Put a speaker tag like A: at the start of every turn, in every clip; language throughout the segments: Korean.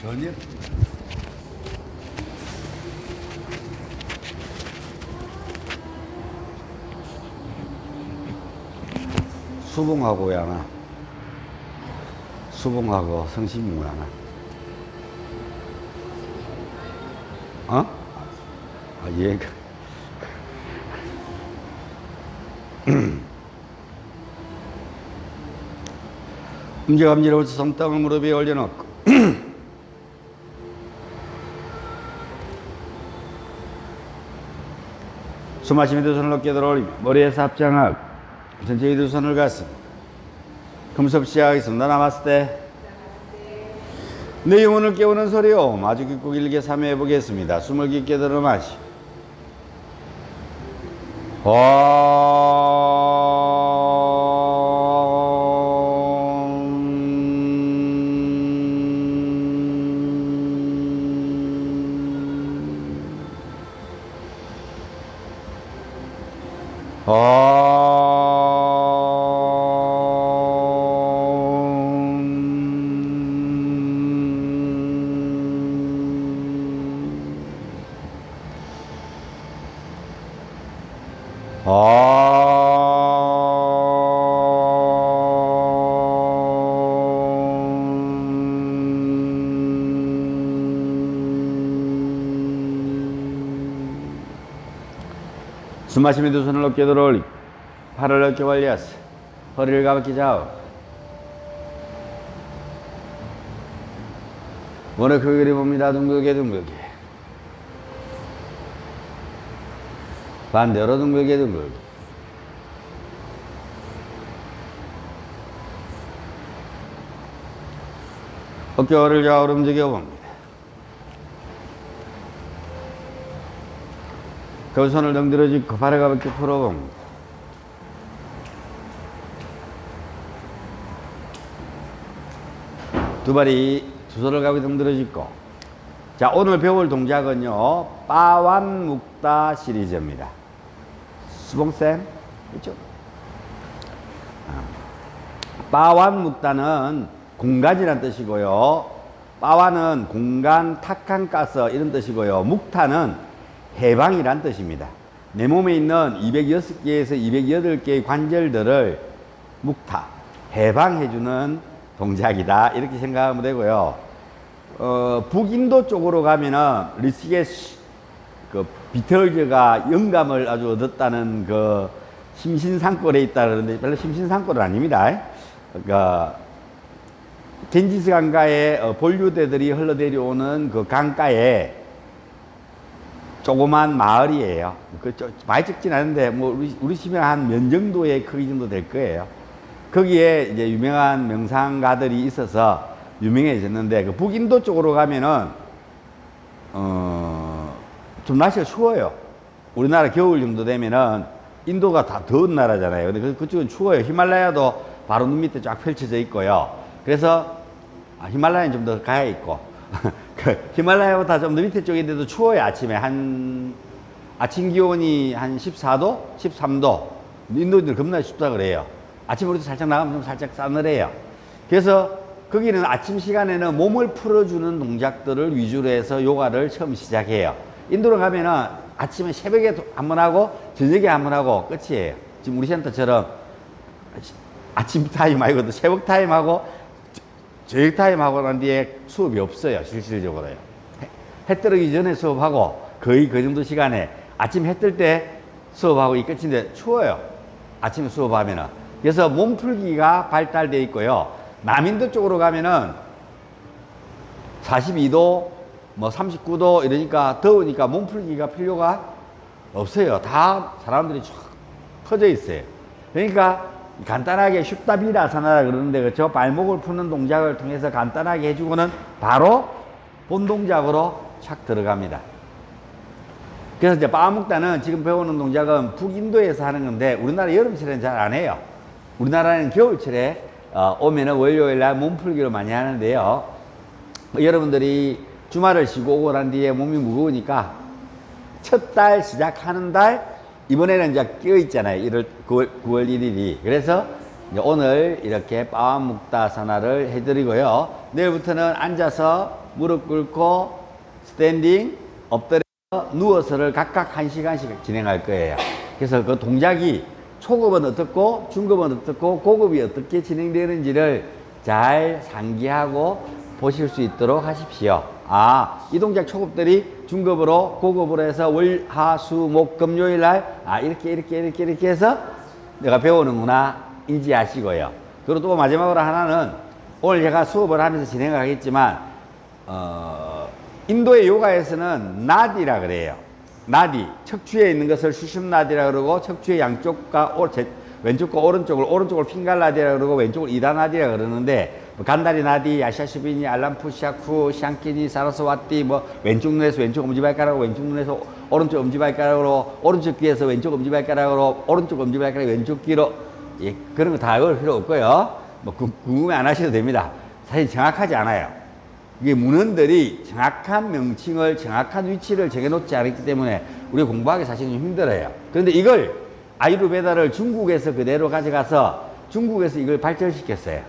A: 전혀. 수봉하고 야나. 수봉하고 성심이 뭐야나. 어? 아, 얘가. 음지감지로부터 손등을 무릎 위에 올려놓고 숨 마시며 두 손을 어깨에 들어 올리며 머리에서 합장하고 전체의 두 손을 가슴 금섭 시작하겠습니다. 나마스테. 내 영혼을 깨우는 소리요. 아주 깊고 길게 삼해 보겠습니다. 숨을 깊게 들어 마시. 숨 마시며 두 손을 어깨에 들어 올리고 팔을 어깨 관리하세요. 허리를 가볍게 좌우. 원을 크게 그려봅니다. 둥글게 둥글게. 반대로 둥글게 둥글게. 어깨 허리를 좌우로 움직여 봅니다. 그 손을 덩들어 짚고 발을 가볍게 풀어봅니다. 두 손을 가볍게 덩들어 짚고. 자, 오늘 배울 동작은요, 빠완묵다 시리즈입니다. 수봉쌤, 있죠? 빠완묵다는 공간이란 뜻이고요. 빠완은 공간, 탁한 가스 이런 뜻이고요. 묵타는 해방이란 뜻입니다. 내 몸에 있는 206개에서 208개의 관절들을 묵타, 해방해주는 동작이다. 이렇게 생각하면 되고요. 북인도 쪽으로 가면은 리시게시, 그 비틀즈가 영감을 아주 얻었다는 그 심신상골에 있다 그러는데 별로 심신상골은 아닙니다. 그러니까 겐지스 강가에 본류대들이 흘러내려오는 그 강가에 조그만 마을이에요. 많이 적진 않은데 뭐 우리 집에 한 면 정도의 크기 정도 될 거예요. 거기에 이제 유명한 명상가들이 있어서 유명해졌는데, 그 북인도 쪽으로 가면은 좀 날씨가 추워요. 우리나라 겨울 정도 되면은 인도가 다 더운 나라잖아요. 근데 그쪽은 추워요. 히말라야도 바로 눈 밑에 쫙 펼쳐져 있고요. 그래서 히말라야는 좀 더 가야 있고 그 히말라야보다 좀 더 밑에 쪽인데도 추워요. 아침에 아침 기온이 한 14도, 13도. 인도인들 겁나 춥다 그래요. 아침에 우리도 살짝 나가면 좀 살짝 싸늘해요. 그래서 거기는 아침 시간에는 몸을 풀어주는 동작들을 위주로 해서 요가를 처음 시작해요. 인도로 가면은 아침에 새벽에 한번 하고 저녁에 한번 하고 끝이에요. 지금 우리 센터처럼 아침 타임 말고도 새벽 타임 하고 저녁 타임 하고 난 뒤에 수업이 없어요. 실질적으로요. 해 뜨기 전에 수업하고 거의 그 정도 시간에 아침 해 뜰 때 수업하고 이 끝인데 추워요. 아침에 수업하면은. 그래서 몸풀기가 발달되어 있고요. 남인도 쪽으로 가면은 42도, 뭐 39도 이러니까 더우니까 몸풀기가 필요가 없어요. 다 사람들이 쫙 퍼져 있어요. 그러니까 간단하게 슈타비라사나라 그러는데, 그렇죠? 발목을 푸는 동작을 통해서 간단하게 해주고는 바로 본 동작으로 착 들어갑니다. 그래서 이제 빠묵다는 지금 배우는 동작은 북인도에서 하는 건데 우리나라 여름철에는 잘 안 해요. 우리나라는 겨울철에 오면은 월요일날 몸풀기로 많이 하는데요. 여러분들이 주말을 쉬고 오고 난 뒤에 몸이 무거우니까 첫 달 시작하는 달 이번에는 이제 끼어 있잖아요. 9월 1일이. 그래서 이제 오늘 이렇게 빠완묵다사나를 해드리고요. 내일부터는 앉아서 무릎 꿇고 스탠딩, 엎드려 누워서를 각각 1시간씩 진행할 거예요. 그래서 그 동작이 초급은 어떻고 중급은 어떻고 고급이 어떻게 진행되는지를 잘 상기하고 보실 수 있도록 하십시오. 이 동작 초급들이 중급으로 고급으로 해서 월, 화, 수, 목, 금, 요일 날 이렇게 해서 내가 배우는구나 인지하시고요. 그리고 또 마지막으로 하나는 오늘 제가 수업을 하면서 진행을 하겠지만 인도의 요가에서는 나디라 그래요. 나디, 척추에 있는 것을 수shum나디라 그러고 척추의 양쪽과 왼쪽과 오른쪽을 핑갈나디라 그러고 왼쪽을 이다나디라 그러는데 간다리 나디, 야샤슈비니, 알람푸샤쿠, 샹키니, 사라스와티 왼쪽 눈에서 왼쪽 엄지발가락으로 왼쪽 눈에서 오른쪽 엄지발가락으로 오른쪽 귀에서 왼쪽 엄지발가락으로 오른쪽 엄지발가락 왼쪽 귀로 그런 거 다 외울 필요 없고요. 궁금해 안 하셔도 됩니다. 사실 정확하지 않아요. 이게 문헌들이 정확한 명칭을 정확한 위치를 정해놓지 않았기 때문에 우리가 공부하기 사실은 좀 힘들어요. 그런데 이걸 아유르베다를 중국에서 그대로 가져가서 중국에서 이걸 발전시켰어요.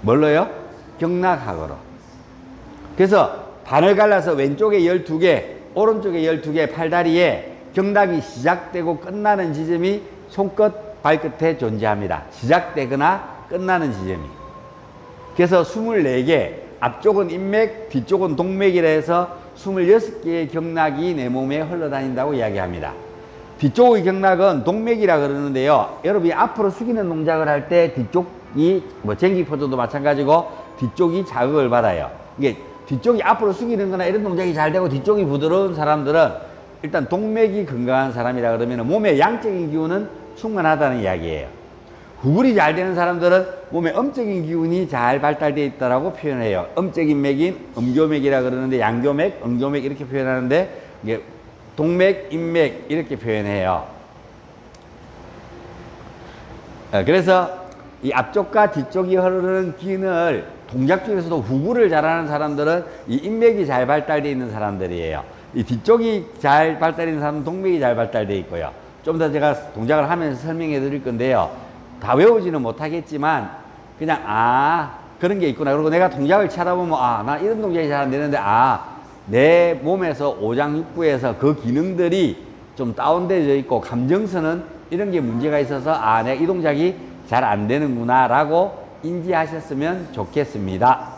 A: 뭘로요? 경락학으로. 그래서 반을 갈라서 왼쪽에 12개, 오른쪽에 12개 팔다리에 경락이 시작되고 끝나는 지점이 손끝, 발끝에 존재합니다. 시작되거나 끝나는 지점이. 그래서 24개, 앞쪽은 인맥, 뒤쪽은 동맥이라 해서 26개의 경락이 내 몸에 흘러다닌다고 이야기합니다. 뒤쪽의 경락은 동맥이라 그러는데요. 여러분이 앞으로 숙이는 동작을 할 때 뒤쪽이 쟁기 포즈도 마찬가지고 뒤쪽이 자극을 받아요. 이게 뒤쪽이 앞으로 숙이는 거나 이런 동작이 잘 되고 뒤쪽이 부드러운 사람들은 일단 동맥이 건강한 사람이라 그러면 몸의 양적인 기운은 충만하다는 이야기예요. 구글이 잘 되는 사람들은 몸에 음적인 기운이 잘 발달되어 있다고 표현해요. 음적인 맥인 음교맥이라 그러는데 양교맥, 음교맥 이렇게 표현하는데 이게 동맥, 인맥 이렇게 표현해요. 그래서 이 앞쪽과 뒤쪽이 흐르는 기운을 동작 중에서도 후구를 잘하는 사람들은 이 인맥이 잘 발달되어 있는 사람들이에요. 이 뒤쪽이 잘 발달되어 있는 사람은 동맥이 잘 발달되어 있고요. 좀 더 제가 동작을 하면서 설명해 드릴 건데요. 다 외우지는 못하겠지만 그냥 그런 게 있구나. 그리고 내가 동작을 찾아보면 나 이런 동작이 잘 안 되는데 내 몸에서 오장육부에서 그 기능들이 좀 다운되어 있고 감정선은 이런 게 문제가 있어서 내가 이 동작이 잘 안 되는구나 라고 인지하셨으면 좋겠습니다.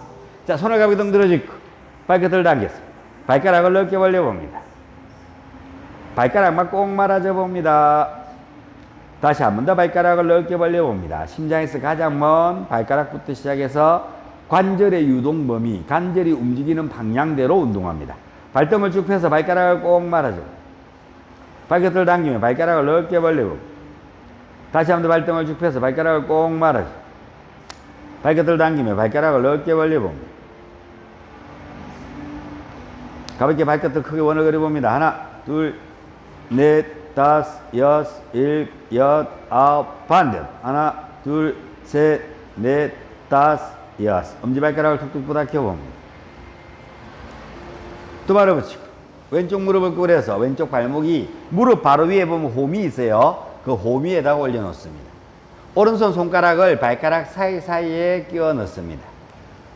A: 자, 손을 가비동 들어주고 발끝을 당겼습니다. 발가락을 넓게 벌려봅니다. 발가락만 꼭 말아줘 봅니다. 다시 한 번 더 발가락을 넓게 벌려봅니다. 심장에서 가장 먼 발가락부터 시작해서 관절의 유동 범위, 관절이 움직이는 방향대로 운동합니다. 발등을 쭉 펴서 발가락을 꼭 말아줘. 발끝을 당기며 발가락을 넓게 벌리고 다시 한 번 더 발등을 쭉 펴서 발가락을 꼭 말아줘. 발끝을 당기며 발가락을 넓게 벌려봅니다. 가볍게 발끝을 크게 원을 그려봅니다. 하나, 둘, 넷, 다섯, 여섯, 일곱, 여덟, 아홉, 반대로. 하나, 둘, 셋, 넷, 다섯, 여섯. 엄지발가락을 툭툭 부닥켜봅니다. 두 발을 붙이고 왼쪽 무릎을 꿇어서 왼쪽 발목이 무릎 바로 위에 보면 홈이 있어요. 그 홈 위에다가 올려놓습니다. 오른손 손가락을 발가락 사이사이에 끼워 넣습니다.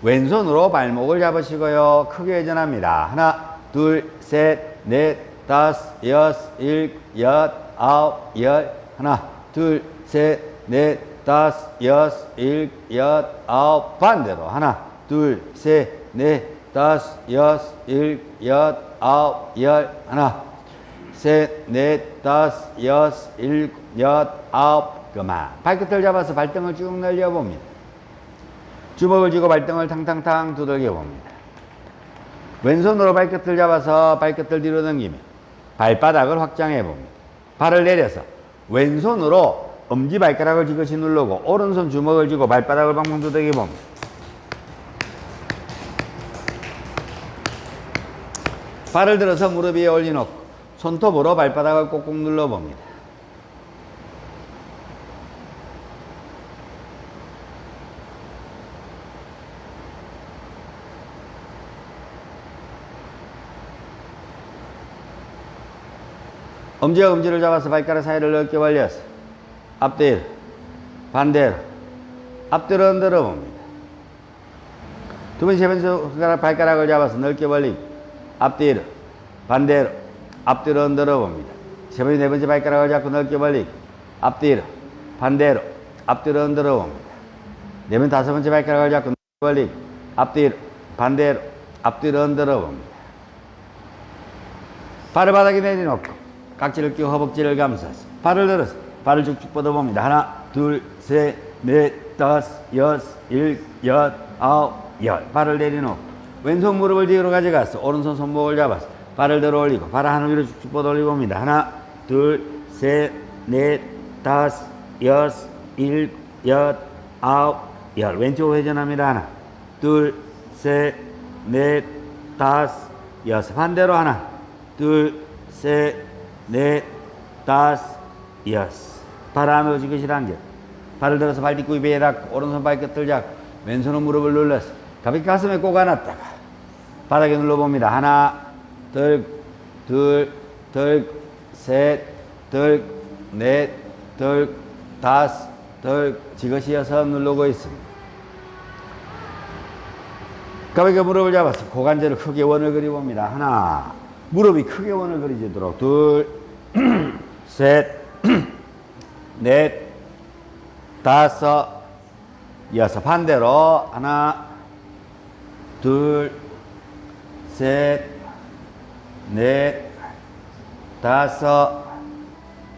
A: 왼손으로 발목을 잡으시고요. 크게 회전합니다. 하나, 둘, 셋, 넷, 다섯, 여섯, 일곱, 여덟, 아홉, 열. 하나, 둘, 셋, 넷, 다섯, 여섯, 일곱, 여덟, 아홉. 반대로. 하나, 둘, 셋, 넷, 다섯, 여섯, 일곱, 여덟, 아홉, 열. 하나, 셋, 넷, 다섯, 여섯, 일곱, 여덟, 아홉. 그만. 발끝을 잡아서 발등을 쭉 늘려봅니다. 주먹을 쥐고 발등을 탕탕탕 두들겨 봅니다. 왼손으로 발끝을 잡아서 발끝을 뒤로 넘기며 발바닥을 확장해 봅니다. 발을 내려서 왼손으로 엄지발가락을 지그시 누르고 오른손 주먹을 쥐고 발바닥을 방방 두들겨 봅니다. 발을 들어서 무릎 위에 올려놓고 손톱으로 발바닥을 꼭꼭 눌러봅니다. 엄지와 엄지를 잡아서 발가락 사이를 넓게 벌려서 앞뒤로 반대로 앞뒤로 흔들어 봅니다. 두 번째, 세 번째 손가락, 발가락을 잡아서 넓게 벌리고 앞뒤로, 반대로, 앞뒤로 흔들어 봅니다. 세 번째, 네 번째 발가락을 잡고 넓게 벌리고 앞뒤로, 반대로, 앞뒤로 흔들어 봅니다. 네 번째, 다섯 번째 발가락을 잡고 넓게 벌리고 앞뒤로, 반대로, 앞뒤로 흔들어 봅니다. 발을 바닥에 내려놓고 깍지를 끼고 허벅지를 감싸서 발을 들어서 발을 쭉쭉 뻗어봅니다. 하나, 둘, 셋, 넷, 다섯, 여섯, 일곱, 여덟, 아홉, 열. 발을 내려놓고 왼손 무릎을 뒤로 가져가서 오른손 손목을 잡아서 발을 들어 올리고 발을 하늘 위로 쭉쭉 뻗어 올리고 봅니다. 하나, 둘, 셋, 넷, 다섯, 여섯, 일곱, 여덟, 아홉, 열. 왼쪽으로 회전합니다. 하나, 둘, 셋, 넷, 다섯, 여섯. 반대로 하나, 둘, 셋, 넷, 다섯, 여섯. 발 안으로 지그시 당겨. 발을 들어서 발 뒷구이 배에 닿고 오른손 발끝을 잡고 왼손은 무릎을 눌러서 가볍게 가슴에 꼭 안았다가 바닥에 눌러봅니다. 하나, 둘, 셋, 넷, 다섯, 지그시 여섯 누르고 있습니다. 가볍게 무릎을 잡아서 고관절을 크게 원을 그려봅니다. 하나, 무릎이 크게 원을 그리도록 둘, 셋, 넷, 다섯, 여섯. 반대로 하나, 둘, 셋, 넷, 다섯,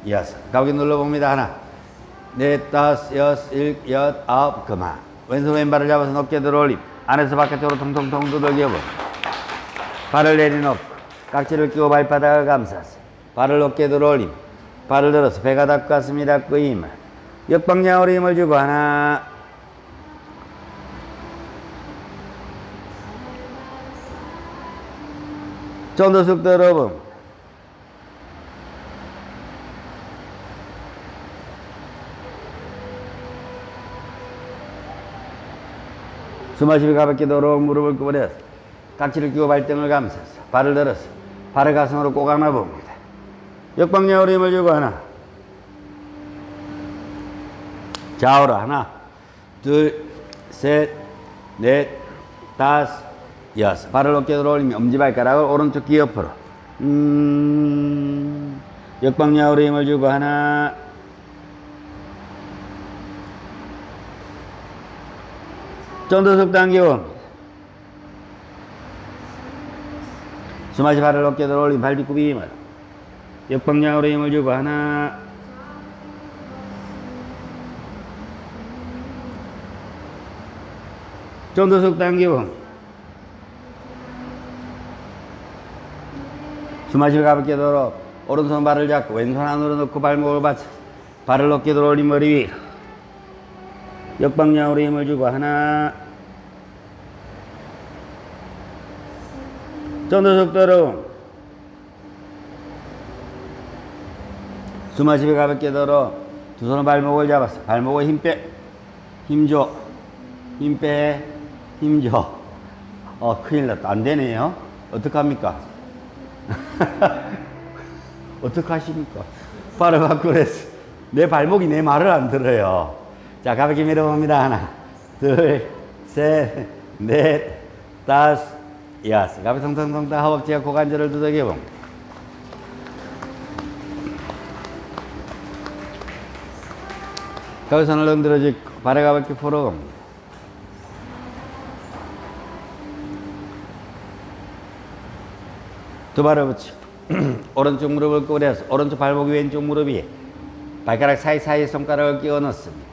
A: 여섯. 가볍게 눌러봅니다. 하나, 넷, 다섯, 여섯, 일곱, 여덟, 아홉. 그만. 왼손 왼발을 잡아서 높게 들어 올림. 안에서 바깥쪽으로 통통통 두들겨보. 발을 내려놓고 깍지를 끼고 발바닥을 감싸서 발을 높게 들어 올림. 발을 들어서 배가 닿고 가슴이 닿고 힘을 역방향으로 힘을 주고 하나, 좀 더 쑥 들어봄. 숨마시고 가볍게 도록 무릎을 구부려서 깍지를 끼고 발등을 감싸서 발을 들어서 발을 가슴으로 꼭 안아봅니다. 역방향으로 힘을 주고 하나, 좌우로 하나, 둘, 셋, 넷, 다섯, 여섯. 발을 어깨 들어 올리며 엄지발가락을 오른쪽 귀 옆으로 역방향으로 힘을 주고 하나, 좀 더 속 당겨봅니다. 숨마시 발을 어깨 들어 올리며 발 뒷굽이 힘을 역방향으로 힘을 주고 하나, 좀 더 속 당기고 숨마시고 가볍게 들어 오른손 발을 잡고 왼손 안으로 넣고 발목을 받쳐 발을 어깨 들어 올린 머리 위로 역방향으로 힘을 주고 하나, 좀 더 속 들어 숨마시고 가볍게 들어 두 손은 발목을 잡았어. 발목을 힘 빼, 힘줘, 힘 빼, 힘줘. 큰일 났다. 안 되네요. 어떡합니까? 어떡하십니까? 발을 바꾸려 했어. 내 발목이 내 말을 안 들어요. 자, 가볍게 밀어봅니다. 하나, 둘, 셋, 넷, 다섯, 여섯. 가볍게 통통통통 허벅지와 고관절을 두들겨봅니다. 가볍게 손을 흔들어주고 발을 가볍게 풀어봅니다. 두 발을 붙이고 오른쪽 무릎을 구부려서 오른쪽 발목이 왼쪽 무릎 위에 발가락 사이사이에 손가락을 끼워 넣습니다.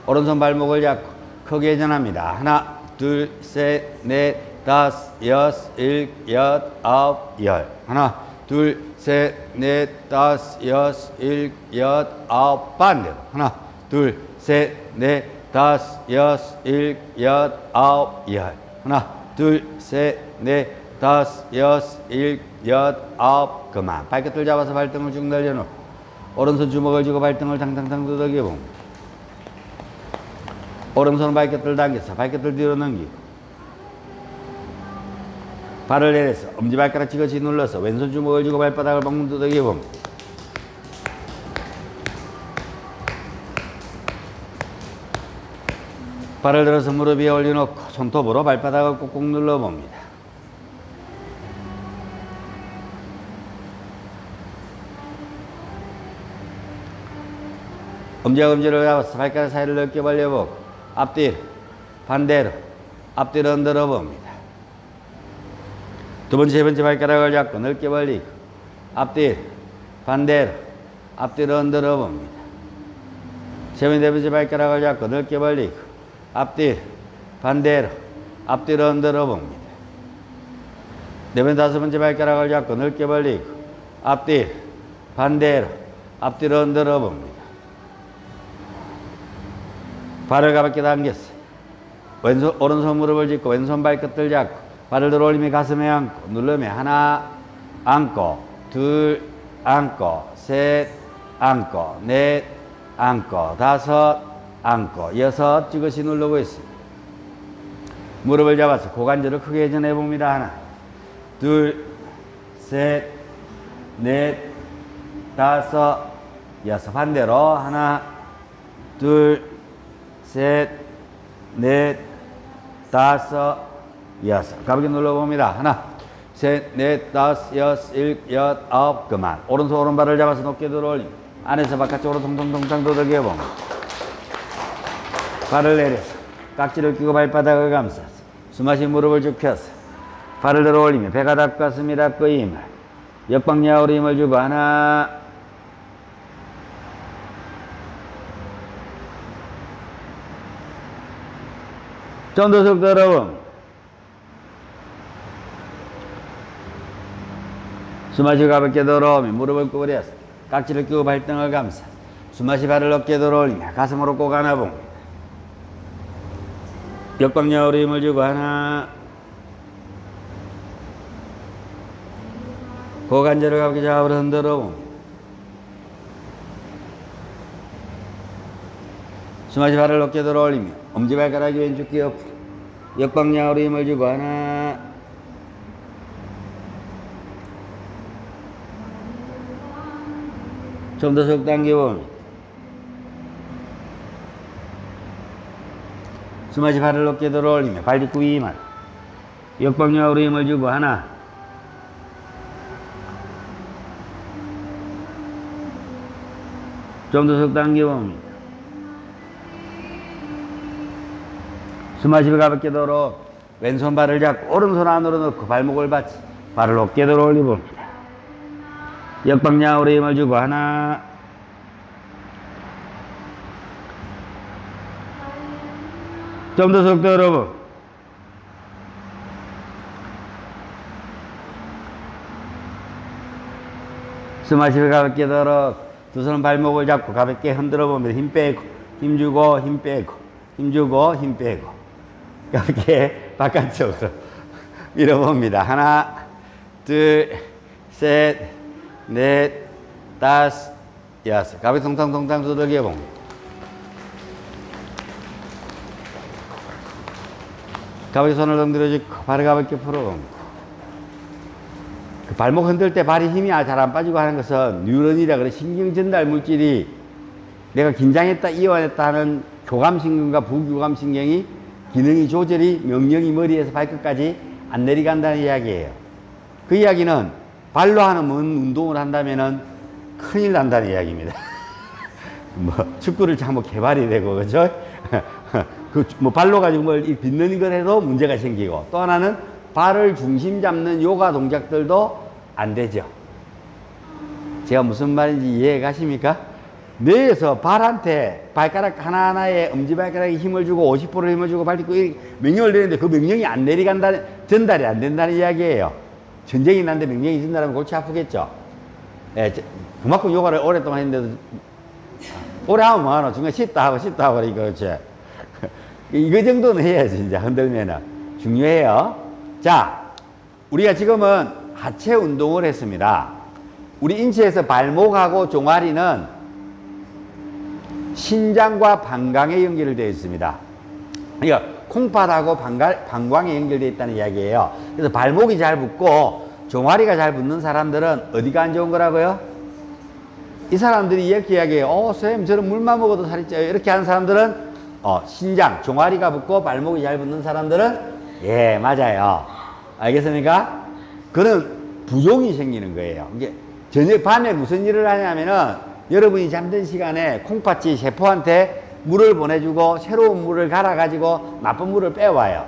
A: 오른손 발목을 잡고 크게 회전합니다. 하나, 둘, 셋, 넷, 다섯, 여섯, 일곱, 여덟, 아홉, 열. 하나, 둘, 셋, 넷, 다섯, 여섯, 일곱, 여덟, 아홉. 반대로. 하나, 둘, 셋, 넷, 다섯, 여섯, 일곱, 여덟, 아홉, 열. 하나, 둘, 셋, 넷, 다섯, 여섯, 일곱, 여덟, 아홉. 그만. 발끝을 잡아서 발등을 쭉 늘려놓고 오른손 주먹을 쥐고 발등을 탕탕탕 두들겨봅니다. 오른손 발끝을 당겨서 발끝을 뒤로 넘기고 발을 내려서 엄지발가락 지그시 눌러서 왼손 주먹을 쥐고 발바닥을 방문 두들겨봅니다. 발을 들어서 무릎 위에 올려놓고 손톱으로 발바닥을 꾹꾹 눌러봅니다. 엄지와 검지를 잡아서 발가락 사이를 넓게 벌려보고 앞뒤로 반대로 앞뒤로 흔들어 봅니다. 두 번째, 세 번째 발가락을 잡고 넓게 벌리고 앞뒤로 반대로 앞뒤로 흔들어 봅니다. 세 번째, 네 번째 발가락을 잡고 넓게 벌리고 앞뒤로 반대로 앞뒤로 흔들어 봅니다. 네 번째, 다섯 번째 발가락을 잡고 넓게 벌리고 앞뒤로 반대로 앞뒤로 흔들어 봅니다. 발을 가볍게 당겼어요. 왼손, 오른손 무릎을 짚고 왼손 발끝을 잡고 발을 들어 올리며 가슴에 안고 누르며 하나 안고 둘 안고 셋 안고 넷 안고 다섯 안고 여섯 찌그시 누르고 있습니다. 무릎을 잡아서 고관절을 크게 회전해 봅니다. 하나 둘 셋 넷 다섯 여섯 반대로 하나 둘 셋, 넷, 다섯, 여섯. 가볍게 눌러봅니다. 하나, 셋, 넷, 다섯, 여섯, 일곱, 여덟, 아홉. 그만. 오른손 오른발을 잡아서 높게 들어 올립니다. 안에서 바깥쪽으로 통통통통 두들겨 봅니다. 발을 내려서 깍지를 끼고 발바닥을 감싸서 숨마신 무릎을 쭉 펴서 발을 들어 올리며 배가 닿고 가슴이 닿고 힘을 역방야으로 힘을 주고 하나 좀 더 속 들어봅니다. 숨마시 가볍게 들어오며 무릎을 구부려서 깍지를 끼고 발등을 감싸 숨마시 발을 어깨에 들어올리며 가슴으로 꼭 안아봅니다. 역방야으로 힘을 주고 하나 고관절을 가볍게 좌우로 흔들어 봅니다. 숨마시 발을 어깨에 들어올리며 엄지발가락이 왼쪽 귀 옆으로 역방향으로 힘을 주고 하나 좀 더 속 당겨봅니다. 숨마시 발을 어깨에 들어올리며 발뒤꿈 위만 역방향으로 힘을 주고 하나 좀 더 속 당겨봅니다. 숨마시고 가볍게 들어 왼손 발을 잡고 오른손 안으로 넣고 발목을 받치 발을 어깨에 들어 올려봅니다. 역방향으로 힘을 주고 하나 좀 더 속 들어보 숨마시고 가볍게 들어 두 손 발목을 잡고 가볍게 흔들어 봅니다. 힘 빼고 힘 주고 힘 빼고 힘 주고 힘 빼고 가볍게 바깥쪽으로 밀어봅니다. 하나, 둘, 셋, 넷, 다섯, 여섯. 가볍게 통탕통탕 두들겨 봅니다. 가볍게 손을 덩들어주고 발을 가볍게 풀어봅니다. 그 발목 흔들 때 발이 힘이 잘 안 빠지고 하는 것은 뉴런이라 그래 신경 전달 물질이 내가 긴장했다 이완했다 하는 교감신경과 부교감신경이 기능이 조절이 명령이 머리에서 발끝까지 안 내려간다는 이야기예요. 그 이야기는 발로 하는 뭔 운동을 한다면은 큰일 난다는 이야기입니다. 뭐 축구를 잘못 개발이 되고 그죠? 그 뭐 발로 가지고 뭘 빗는 걸 해도 문제가 생기고 또 하나는 발을 중심 잡는 요가 동작들도 안 되죠. 제가 무슨 말인지 이해 가십니까? 뇌에서 발한테 발가락 하나하나에 엄지발가락에 힘을 주고 50% 힘을 주고 발뒤꿈 명령을 내리는데 그 명령이 안 내려간다, 전달이 안 된다는 이야기예요. 전쟁이 났는데 명령이 전달하면 골치 아프겠죠. 예, 그만큼 요가를 오랫동안 했는데도 오래 하면 뭐하노? 중간에 쉬다 하고 이거 그렇지. 이거 정도는 해야지 진짜 흔들면은 중요해요. 자, 우리가 지금은 하체 운동을 했습니다. 우리 인체에서 발목하고 종아리는 신장과 방광에 연결되어 있습니다. 그러니까 콩팥하고 방광에 연결되어 있다는 이야기예요. 그래서 발목이 잘 붙고 종아리가 잘 붙는 사람들은 어디가 안 좋은 거라고요? 이 사람들이 이렇게 이야기해요. 선생님 저는 물만 먹어도 살이 쪄요. 이렇게 하는 사람들은 신장, 종아리가 붙고 발목이 잘 붙는 사람들은 예, 맞아요. 알겠습니까? 그런 부종이 생기는 거예요. 이게 저녁 밤에 무슨 일을 하냐면은 여러분이 잠든 시간에 콩팥이 세포한테 물을 보내주고 새로운 물을 갈아가지고 나쁜 물을 빼와요.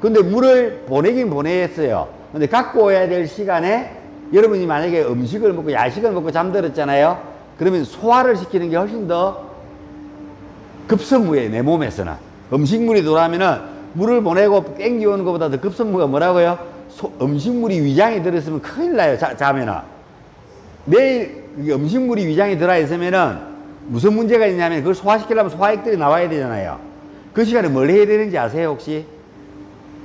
A: 근데 물을 보내긴 보내겠어요. 근데 갖고 와야 될 시간에 여러분이 만약에 음식을 먹고 야식을 먹고 잠들었잖아요. 그러면 소화를 시키는 게 훨씬 더 급선무예요. 내 몸에서는. 음식물이 돌아오면은 물을 보내고 땡겨오는 것보다 더 급선무가 뭐라고요? 음식물이 위장에 들어있으면 큰일 나요. 자면은. 내일 음식물이 위장에 들어있으면은 무슨 문제가 있냐면 그걸 소화시키려면 소화액들이 나와야 되잖아요. 그 시간에 뭘 해야 되는지 아세요, 혹시?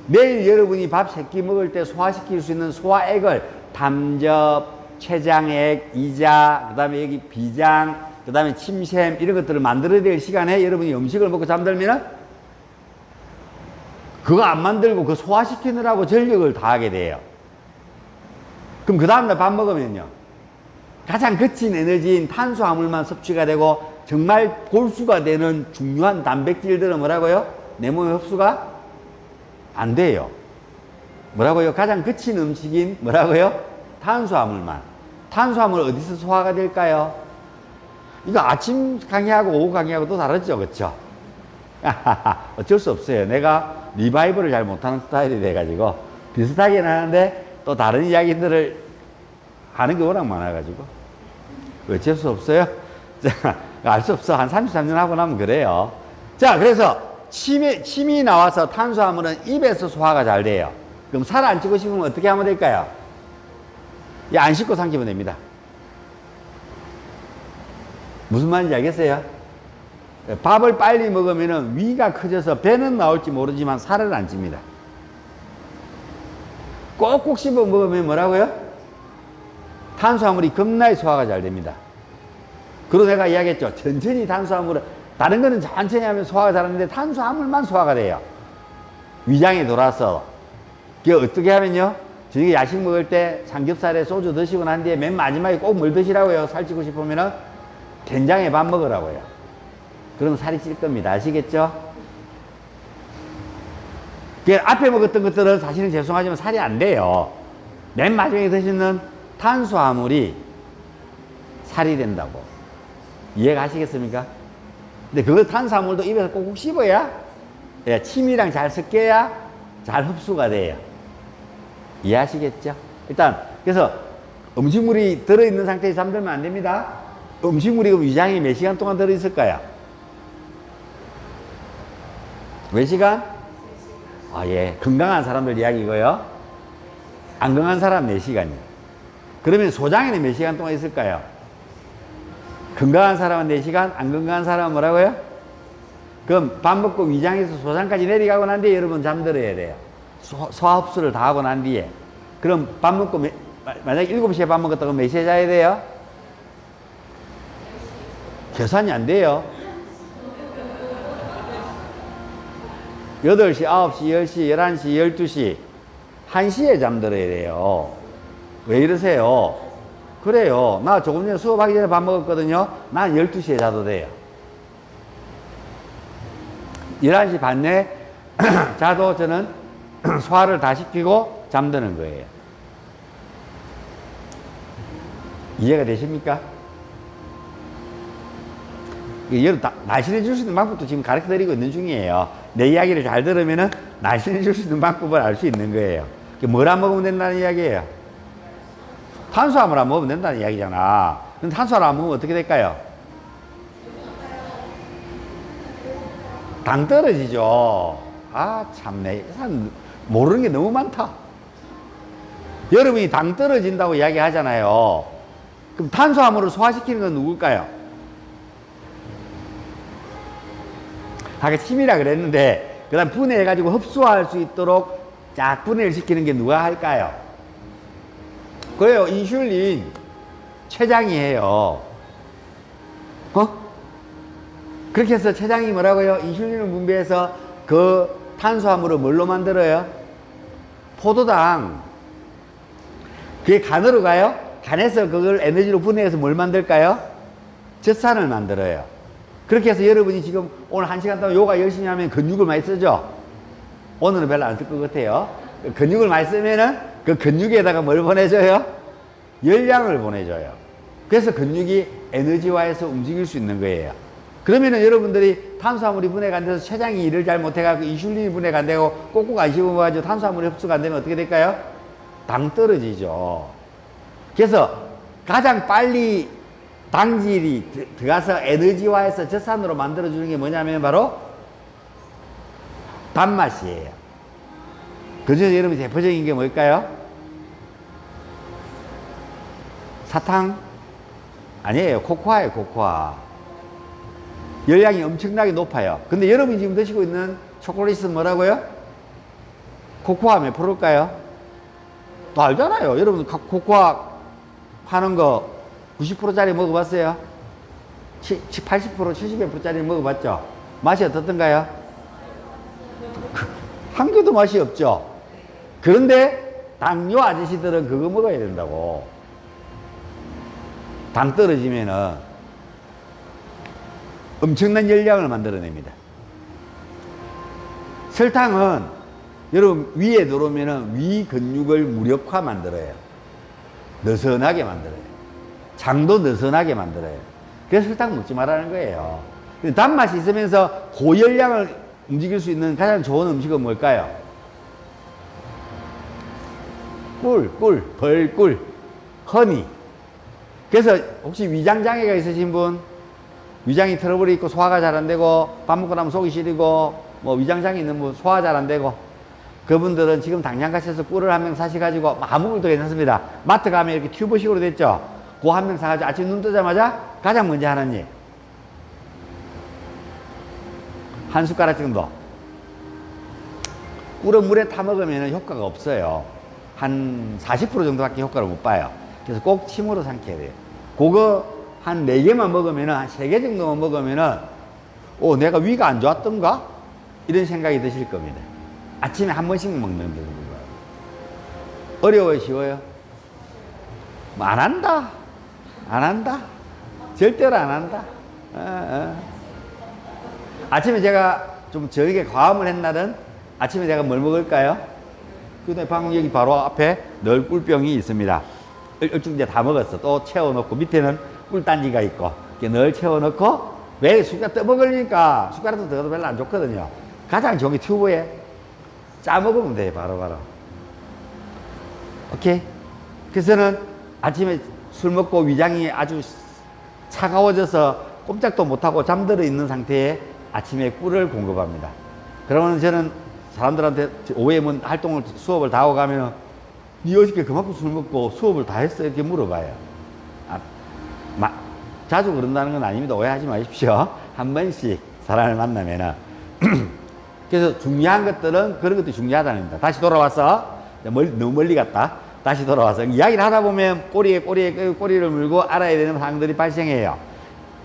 A: 내일 여러분이 밥 3끼 먹을 때 소화시킬 수 있는 소화액을 담접, 췌장액, 이자, 그 다음에 여기 비장, 그 다음에 침샘 이런 것들을 만들어야 될 시간에 여러분이 음식을 먹고 잠들면은 그거 안 만들고 그 소화시키느라고 전력을 다하게 돼요. 그럼 그 다음날 밥 먹으면요. 가장 거친 에너지인 탄수화물만 섭취가 되고 정말 골수가 되는 중요한 단백질들은 뭐라고요? 내 몸에 흡수가 안 돼요. 뭐라고요? 가장 거친 음식인 뭐라고요? 탄수화물만. 탄수화물 어디서 소화가 될까요? 이거 아침 강의하고 오후 강의하고 또 다르죠, 그렇죠? 어쩔 수 없어요. 내가 리바이벌을 잘 못하는 스타일이 돼가지고 비슷하긴 하는데 또 다른 이야기들을 하는 게 워낙 많아가지고 어쩔 수 없어요. 자, 알 수 없어. 한 33년 하고 나면 그래요. 자, 그래서 침이 나와서 탄수화물은 입에서 소화가 잘 돼요. 그럼 살 안 찌고 싶으면 어떻게 하면 될까요? 안 씻고 삼키면 됩니다. 무슨 말인지 알겠어요? 밥을 빨리 먹으면 위가 커져서 배는 나올지 모르지만 살은 안 찝니다. 꼭꼭 씹어 먹으면 뭐라고요? 탄수화물이 겁나게 소화가 잘 됩니다. 그리고 내가 이야기했죠. 천천히 탄수화물을, 다른 거는 천천히 하면 소화가 잘하는데 탄수화물만 소화가 돼요. 위장에 돌아서. 그게 어떻게 하면요? 저녁에 야식 먹을 때 삼겹살에 소주 드시고 난 뒤에 맨 마지막에 꼭 뭘 드시라고요? 살찌고 싶으면은 된장에 밥 먹으라고요. 그럼 살이 찔 겁니다. 아시겠죠? 앞에 먹었던 것들은 사실은 죄송하지만 살이 안 돼요. 맨 마지막에 드시는 탄수화물이 살이 된다고. 이해가 하시겠습니까? 근데 그 탄수화물도 입에서 꼭꼭 씹어야, 예, 침이랑 잘 섞여야 잘 흡수가 돼요. 이해하시겠죠? 일단, 그래서 음식물이 들어있는 상태에서 잠들면 안 됩니다. 음식물이 위장에 몇 시간 동안 들어있을까요? 몇 시간? 예. 건강한 사람들 이야기고요. 안 건강한 사람 4시간이요. 그러면 소장에는 몇 시간 동안 있을까요? 건강한 사람은 4시간, 안 건강한 사람은 뭐라고요? 그럼 밥 먹고 위장에서 소장까지 내려가고 난 뒤에 여러분 잠들어야 돼요. 소화 흡수를 다 하고 난 뒤에. 그럼 밥 먹고, 만약에 7시에 밥 먹었다 그러면 몇 시에 자야 돼요? 계산이 안 돼요. 8시, 9시, 10시, 11시, 12시, 1시에 잠들어야 돼요. 왜 이러세요? 그래요. 나 조금 전에 수업하기 전에 밥 먹었거든요. 난 12시에 자도 돼요. 11시 반 내에 자도 저는 소화를 다 시키고 잠드는 거예요. 이해가 되십니까? 날씬해 줄 수 있는 방법도 지금 가르쳐 드리고 있는 중이에요. 내 이야기를 잘 들으면은 날씬해 줄 수 있는 방법을 알 수 있는 거예요. 뭘 안 먹으면 된다는 이야기예요? 탄수화물 안 먹으면 된다는 이야기잖아. 그럼 탄수화물 안 먹으면 어떻게 될까요? 당 떨어지죠. 참네. 모르는 게 너무 많다. 여러분이 당 떨어진다고 이야기 하잖아요. 그럼 탄수화물을 소화시키는 건 누굴까요? 아까 침이라 그랬는데, 그 다음 분해해가지고 흡수할 수 있도록 쫙 분해를 시키는 게 누가 할까요? 그래요. 인슐린. 췌장이 해요. 그렇게 해서 췌장이 뭐라고요? 인슐린을 분비해서 그 탄수화물을 뭘로 만들어요? 포도당. 그게 간으로 가요? 간에서 그걸 에너지로 분해해서 뭘 만들까요? 젖산을 만들어요. 그렇게 해서 여러분이 지금 오늘 1시간 동안 요가 열심히 하면 근육을 많이 쓰죠? 오늘은 별로 안 쓸 것 같아요. 근육을 많이 쓰면은 그 근육에다가 뭘 보내줘요? 열량을 보내줘요. 그래서 근육이 에너지화해서 움직일 수 있는 거예요. 그러면은 여러분들이 탄수화물이 분해가 안 돼서 췌장이 일을 잘 못해가지고 인슐린이 분해가 안 되고 꼭꼭 안 씹어가지고 탄수화물이 흡수가 안 되면 어떻게 될까요? 당 떨어지죠. 그래서 가장 빨리 당질이 들어가서 에너지화해서 젖산으로 만들어주는 게 뭐냐면 바로 단맛이에요. 그중에서 여러분 대표적인 게 뭘까요? 사탕? 아니에요. 코코아예요, 코코아. 열량이 엄청나게 높아요. 근데 여러분이 지금 드시고 있는 초콜릿은 뭐라고요? 코코아 몇 프로일까요? 또 알잖아요. 여러분 코코아 파는 거 90%짜리 먹어봤어요? 80%, 70%짜리 먹어봤죠? 맛이 어떻던가요? 한 개도 맛이 없죠? 그런데 당뇨 아저씨들은 그거 먹어야 된다고. 당 떨어지면은 엄청난 열량을 만들어냅니다. 설탕은 여러분 위에 들어오면은 위 근육을 무력화 만들어요. 느슨하게 만들어요. 장도 느슨하게 만들어요. 그래서 설탕 먹지 말라는 거예요. 단맛이 있으면서 고열량을 움직일 수 있는 가장 좋은 음식은 뭘까요? 꿀, 벌꿀, 허니. 그래서 혹시 위장장애가 있으신 분, 위장이 트러블이 있고 소화가 잘 안 되고 밥 먹고 나면 속이 시리고 뭐 위장장애 있는 분 소화 잘 안 되고 그분들은 지금 당장 가셔서 꿀을 한 명 사셔가지고 아무 꿀도 괜찮습니다. 마트 가면 이렇게 튜브식으로 됐죠? 그거 한 명 사가지고 아침 눈 뜨자마자 가장 먼저 하는 일. 한 숟가락 정도. 꿀은 물에 타 먹으면 효과가 없어요. 한 40% 정도밖에 효과를 못 봐요. 그래서 꼭 침으로 삼켜야 돼요. 그거 한 4개만 먹으면, 한 3개 정도만 먹으면, 내가 위가 안 좋았던가? 이런 생각이 드실 겁니다. 아침에 한 번씩 먹는 거예요. 어려워요, 쉬워요? 안 한다. 안 한다. 절대로 안 한다. 아침에 제가 좀 저녁에 과음을 한 날은 아침에 제가 뭘 먹을까요? 근데 방금 여기 바로 앞에 널 꿀병이 있습니다. 얼쭉 이제 다 먹었어. 또 채워놓고 밑에는 꿀단지가 있고 널 채워놓고 왜 숟가락 떠먹으니까 숟가락도 더도 별로 안 좋거든요. 가장 좋은 게 튜브에 짜 먹으면 돼요. 바로바로. 오케이? 그래서는 아침에 술 먹고 위장이 아주 차가워져서 꼼짝도 못하고 잠들어 있는 상태에 아침에 꿀을 공급합니다. 그러면 저는 사람들한테 오후에 활동을 수업을 다 하고 가면 니 어저께 그만큼 술 먹고 수업을 다 했어? 이렇게 물어봐요. 자주 그런다는 건 아닙니다. 오해하지 마십시오. 한 번씩 사람을 만나면은. 그래서 중요한 것들은 그런 것도 중요하다는 겁니다. 다시 돌아와서 너무 멀리 갔다. 다시 돌아와서 이야기를 하다 보면 꼬리를 물고 알아야 되는 사항들이 발생해요.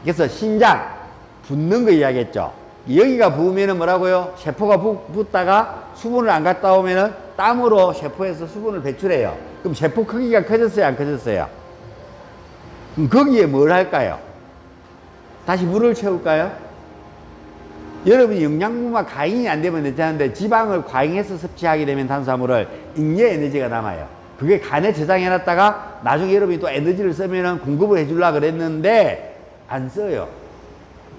A: 그래서 신장 붓는 거 이야기했죠. 여기가 부으면은 뭐라고요? 세포가 붓다가 수분을 안 갔다 오면은 땀으로 세포에서 수분을 배출해요. 그럼 세포 크기가 커졌어요, 안 커졌어요? 그럼 거기에 뭘 할까요? 다시 물을 채울까요? 여러분이 영양분만 과잉이 안 되면 괜찮은데 지방을 과잉해서 섭취하게 되면 탄수화물을 잉여 에너지가 남아요. 그게 간에 저장해놨다가 나중에 여러분이 또 에너지를 쓰면은 공급을 해주려고 그랬는데 안 써요.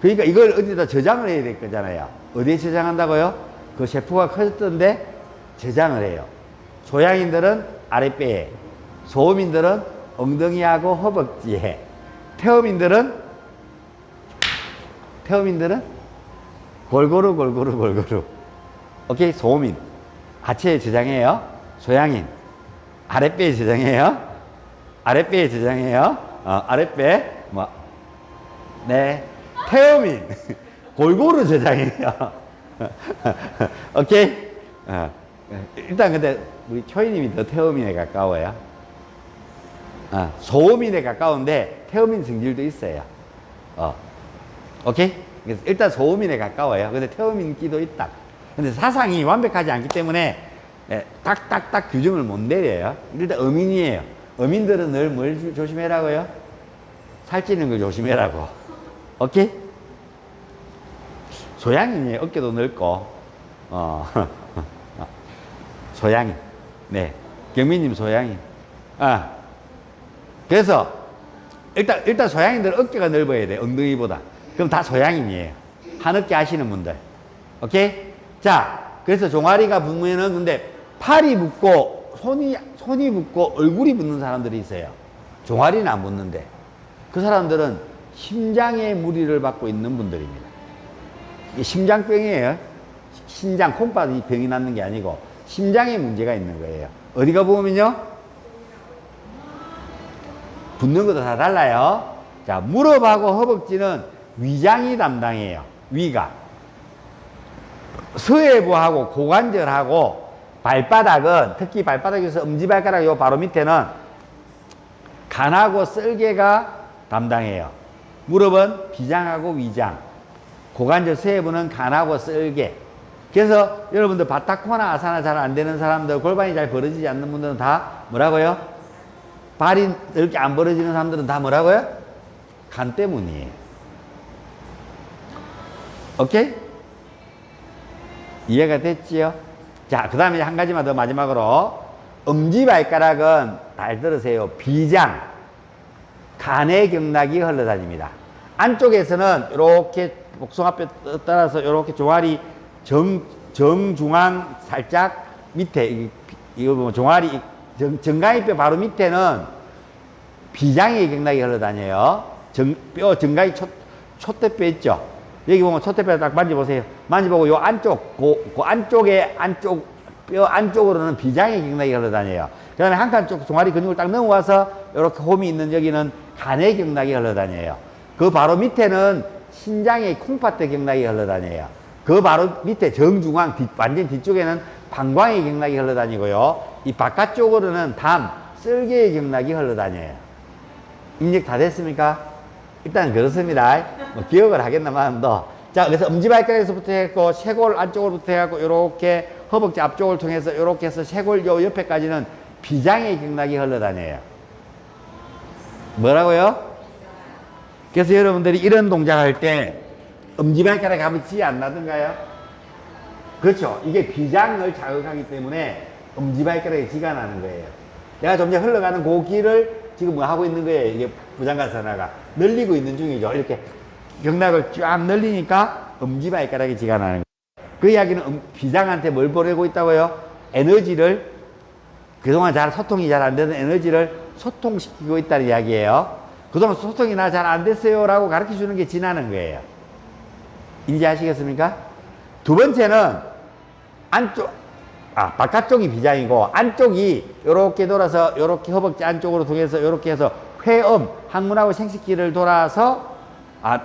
A: 그러니까 이걸 어디다 저장을 해야 될 거잖아요. 어디에 저장한다고요? 그 세포가 커졌던데 저장을 해요. 소양인들은 아랫배에, 소음인들은 엉덩이하고 허벅지에, 태음인들은 골고루. 오케이? 소음인 하체에 저장해요. 소양인 아랫배에 저장해요. 아랫배 네. 태음인 골고루 저장해요. 오케이? 일단 근데 우리 초이님이 더 태음인에 가까워요. 소음인에 가까운데 태음인 성질도 있어요. 오케이? 그래서 일단 소음인에 가까워요. 근데 태음인 끼도 있다. 근데 사상이 완벽하지 않기 때문에 딱딱딱 규정을 못 내려요. 일단 어민이에요. 어민들은 늘 뭘 조심해라고요? 살찌는 걸 조심해라고. 오케이? 소양인이에요. 어깨도 넓고, 소양인. 네. 경민님 소양인. 그래서, 일단 소양인들은 어깨가 넓어야 돼. 엉덩이보다. 그럼 다 소양인이에요. 한어깨 하시는 분들. 오케이? 자, 그래서 종아리가 붓면은 근데 팔이 붓고, 손이 붓고, 얼굴이 붓는 사람들이 있어요. 종아리는 안 붓는데. 그 사람들은 심장에 무리를 받고 있는 분들입니다. 이게 심장병이에요. 심장, 콩팥이 병이 낫는 게 아니고, 심장에 문제가 있는 거예요. 어디가 부으면요? 붓는 것도 다 달라요. 자, 무릎하고 허벅지는 위장이 담당해요. 위가. 서해부하고 고관절하고 발바닥은, 특히 발바닥에서 엄지발가락 요 바로 밑에는 간하고 썰개가 담당해요. 무릎은 비장하고 위장, 고관절 서해부는 간하고 썰개. 그래서 여러분들 바타코나 아사나 잘 안 되는 사람들, 골반이 잘 벌어지지 않는 분들은 다 뭐라고요? 발이 이렇게 안 벌어지는 사람들은 다 뭐라고요? 간 때문이에요. 오케이? 이해가 됐지요? 자, 그 다음에 한 가지만 더 마지막으로. 엄지발가락은 잘 들으세요. 비장, 간의 경락이 흘러다닙니다. 안쪽에서는 이렇게 복숭아뼈 따라서 이렇게 종아리 정중앙 살짝 밑에, 이거 보면 종아리, 정강이뼈 바로 밑에는 비장의 경락이 흘러다녀요. 정강이 촛대뼈 있죠? 여기 보면 촛대뼈 딱 만져보세요. 만져보고 요 안쪽, 그 안쪽에 뼈 안쪽으로는 비장의 경락이 흘러다녀요. 그 다음에 한 칸 쪽 종아리 근육을 딱 넘어와서 이렇게 홈이 있는 여기는 간의 경락이 흘러다녀요. 그 바로 밑에는 신장의 콩팥대 경락이 흘러다녀요. 그 바로 밑에 정중앙, 완전 뒤쪽에는 방광의 경락이 흘러다니고요. 이 바깥쪽으로는 담, 썰개의 경락이 흘러다녀요. 입력 다 됐습니까? 일단 그렇습니다. 뭐 기억을 하겠나만도. 자, 그래서 엄지발가락에서부터 해갖고 쇄골 안쪽으로부터 해갖고 요렇게 허벅지 앞쪽을 통해서 요렇게 해서 쇄골 요 옆에까지는 비장의 경락이 흘러다녀요. 뭐라고요? 그래서 여러분들이 이런 동작 할 때 엄지발가락에 한번 지 안 나던가요? 그렇죠. 이게 비장을 자극하기 때문에 엄지발가락에 지가 나는 거예요. 내가 점점 흘러가는 그 길을 지금 뭐 하고 있는 거예요. 이게 부장가사나가 늘리고 있는 중이죠. 이렇게 경락을 쫙 늘리니까 엄지발가락에 지가 나는 거예요. 그 이야기는 비장한테 뭘 보내고 있다고요? 에너지를, 그동안 소통이 잘 안 되는 에너지를 소통시키고 있다는 이야기예요. 그동안 소통이 나 잘 안 됐어요 라고 가르쳐 주는 게 지나는 거예요. 인지하시겠습니까? 두 번째는 바깥쪽이 비장이고 안쪽이 요렇게 돌아서 요렇게 허벅지 안쪽으로 통해서 요렇게 해서 회음, 항문하고 생식기를 돌아서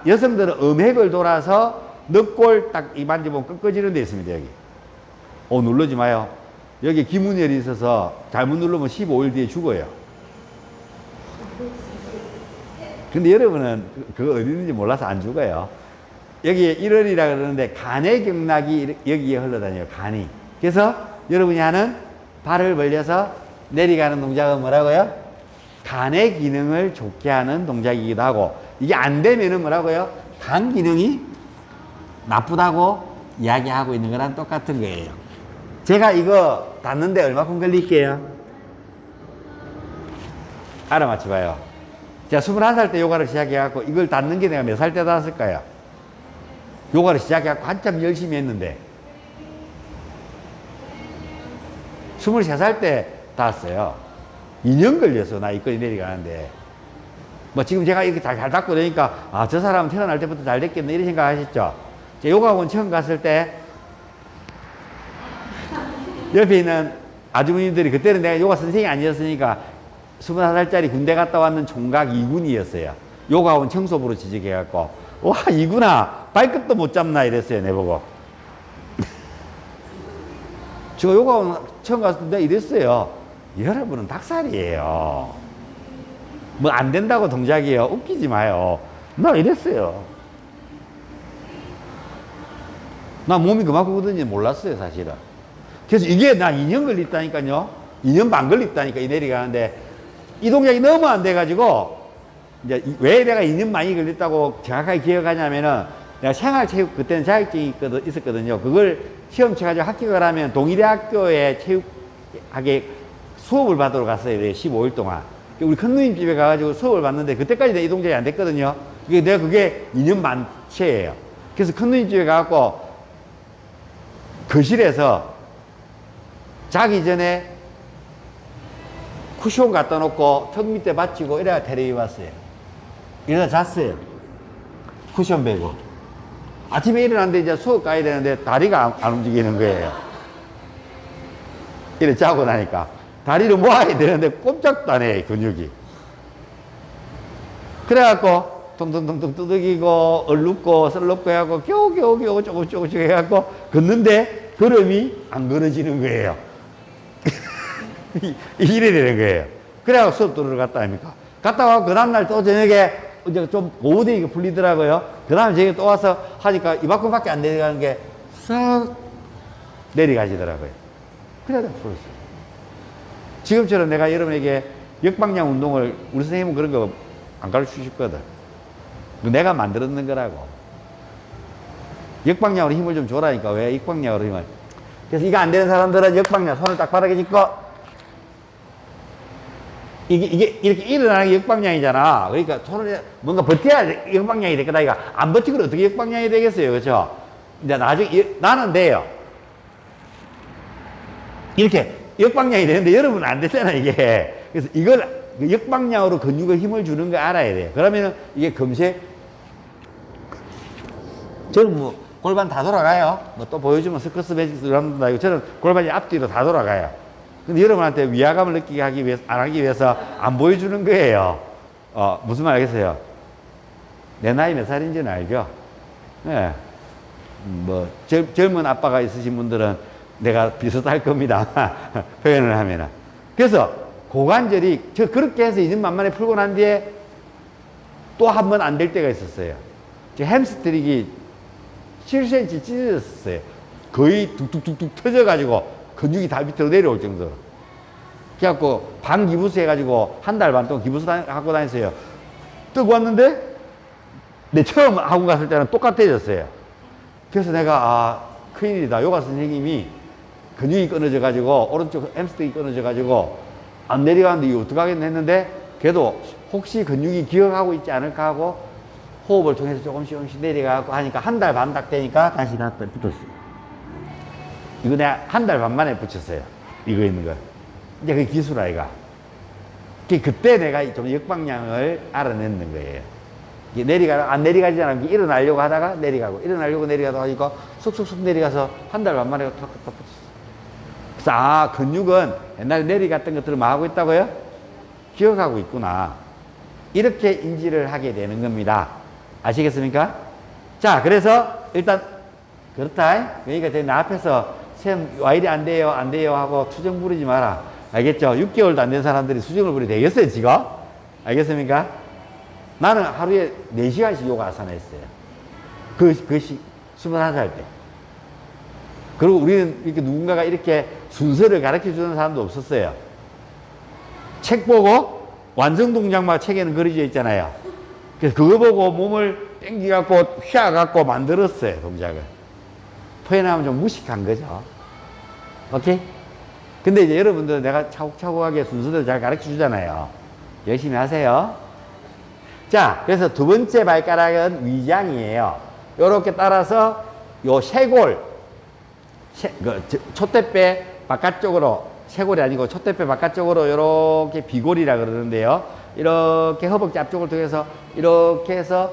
A: 여성들은 음핵을 돌아서 늑골 딱 이 만져보면 꺾어지는 데 있습니다. 여기. 누르지 마요. 여기 기문열이 있어서 잘못 누르면 15일 뒤에 죽어요. 근데 여러분은 그거 어디 있는지 몰라서 안 죽어요. 여기에 1월이라 그러는데 간의 경락이 여기에 흘러다녀요. 간이. 그래서 여러분이 하는 발을 벌려서 내려가는 동작은 뭐라고요? 간의 기능을 좋게 하는 동작이기도 하고, 이게 안 되면은 뭐라고요? 간 기능이 나쁘다고 이야기하고 있는 거랑 똑같은 거예요. 제가 이거 닿는데 얼마큼 걸릴게요? 알아맞혀봐요. 제가 21살 때 요가를 시작해갖고 이걸 닿는 게 내가 몇 살 때 닿았을까요? 요가를 시작해갖고 한참 열심히 했는데 23살 때 닿았어요. 2년 걸렸어. 나 이거리 내려가는데. 뭐 지금 제가 이렇게 잘 닿고 그러니까 저 사람은 태어날 때부터 잘 됐겠네 이런 생각 하셨죠? 제가 요가학원 처음 갔을 때 옆에 있는 아주머니들이, 그때는 내가 요가 선생님이 아니었으니까 21살짜리 군대 갔다 왔는 총각 2군이었어요. 요가학원 청소부로 취직해갖고, 와, 2군아, 발끝도 못 잡나 이랬어요, 내보고. 제가 요가학원 처음 갔을 때 내가 이랬어요. 여러분은 닭살이에요. 뭐 안 된다고 동작이에요. 웃기지 마요. 나 이랬어요. 나 몸이 그만큼 거든지 몰랐어요, 사실은. 그래서 이게 나 2년 걸렸다니까요. 2년 반 걸렸다니까, 이 내려가는데. 이 동작이 너무 안 돼가지고, 이제 왜 내가 2년 많이 걸렸다고 정확하게 기억하냐면은, 내가 생활체육 그때는 자격증이 있었거든요. 그걸 시험 쳐가지고 합격을 하면 동의대학교에 체육학에 수업을 받으러 갔어요. 15일 동안. 우리 큰 누님 집에 가가지고 수업을 받는데 그때까지 내 이 동작이 안 됐거든요. 그게 2년 만체예요. 그래서 큰 누님 집에 가갖고 거실에서 자기 전에 쿠션 갖다 놓고 턱 밑에 받치고 이래가 테레비 봤어요. 이러다 잤어요. 쿠션 베고. 아침에 일어났는데 이제 수업 가야 되는데 다리가 안 움직이는 거예요. 이래 자고 나니까. 다리를 모아야 되는데 꼼짝도 안 해, 근육이. 그래갖고 퉁퉁퉁퉁 두들기고 얼룩고 썰룩고 해갖고 겨우겨우 조금씩 해갖고 걷는데 걸음이 안 걸어지는 거예요. 이래 되는 거예요. 그래갖고 수업 들어갔다 아닙니까? 갔다 와서 그 다음날 또 저녁에 이제 좀 오후되니까 풀리더라고요. 그 다음에 저녁에 또 와서 하니까 이만큼밖에 안 내려가는 게 싹 내려가시더라고요. 그래야 풀었어요. 지금처럼 내가 여러분에게 역방향 운동을 우리 선생님은 그런 거 안 가르쳐 주셨거든. 내가 만들었는 거라고. 역방향으로 힘을 좀 줘라니까. 왜 역방향으로 힘을. 그래서 이거 안 되는 사람들은 역방향 손을 딱 바닥에 짚고 이게 이렇게 일어나는 게 역방향이잖아. 그러니까 손을 뭔가 버텨야 역방향이 되거든. 이거 안 버티고 어떻게 역방향이 되겠어요. 그렇죠? 이제 나중에 나는 돼요. 이렇게 역방향이 되는데 여러분은 안 되잖아 이게. 그래서 이걸 역방향으로 근육을 힘을 주는 거 알아야 돼요. 그러면은 이게 금세 저는 뭐 골반 다 돌아가요. 뭐 또 보여주면 스커스 매직스를 한다 이거 저는 골반이 앞뒤로 다 돌아가요. 근데 여러분한테 위화감을 느끼게 하기 위해서 안 하기 위해서 안 보여주는 거예요. 무슨 말 알겠어요? 내 나이 몇 살인지는 알죠? 네. 뭐 젊은 아빠가 있으신 분들은 내가 비슷할 겁니다. 표현을 하면은. 그래서 고관절이 저 그렇게 해서 2년 만만에 풀고 난 뒤에 또 한 번 안 될 때가 있었어요. 제 햄스트링이 7cm 찢어졌어요. 거의 뚝뚝뚝뚝 터져가지고 근육이 다 밑으로 내려올 정도로. 그래갖고 반기부스 해가지고 한 달 반 동안 기부스 갖고 다녔어요. 뜨고 왔는데 내 처음 학원 갔을 때는 똑같아졌어요. 그래서 내가 큰일이다. 요가 선생님이 근육이 끊어져가지고 오른쪽 햄스트링이 끊어져가지고 안 내려가는데 이거 어떡하겠나 했는데 그래도 혹시 근육이 기억하고 있지 않을까 하고 호흡을 통해서 조금씩 내려가고 하니까 한 달 반 딱 되니까 다시 다 붙었어요. 이거 내가 한 달 반 만에 붙였어요. 이거 있는 거. 이제 그게 기술 아이가. 그때 내가 좀 역방향을 알아냈는 거예요. 안 내려가지 않으면 일어나려고 하다가 내려가고 일어나려고 내려가다 하니까 쑥쑥쑥 내려가서 한 달 반 만에 탁 붙었어요. 그래서 근육은 옛날에 내려갔던 것들을 뭐 하고 있다고요? 기억하고 있구나. 이렇게 인지를 하게 되는 겁니다. 아시겠습니까? 자, 그래서 일단 그렇다. 그러니까 나 앞에서 쌤 와 이리 안 돼요 하고 투정 부리지 마라. 알겠죠? 6개월도 안 된 사람들이 수정을 부리면 되겠어요 지금? 알겠습니까? 나는 하루에 4시간씩 요가 아사나 했어요. 21살 때. 그리고 우리는 이렇게 누군가가 이렇게 순서를 가르쳐 주는 사람도 없었어요. 책 보고 완성 동작만 책에는 그려져 있잖아요. 그래서 그거 보고 몸을 땡기갖고 휘어갖고 만들었어요, 동작을. 표현하면 좀 무식한 거죠. 오케이? 근데 이제 여러분들 내가 차곡차곡하게 순서대로 잘 가르쳐 주잖아요. 열심히 하세요. 자, 그래서 두 번째 발가락은 위장이에요. 요렇게 따라서 요 쇄골, 촛대뼈 바깥쪽으로, 쇄골이 아니고 촛대뼈 바깥쪽으로 이렇게 비골이라 그러는데요. 이렇게 허벅지 앞쪽을 통해서 이렇게 해서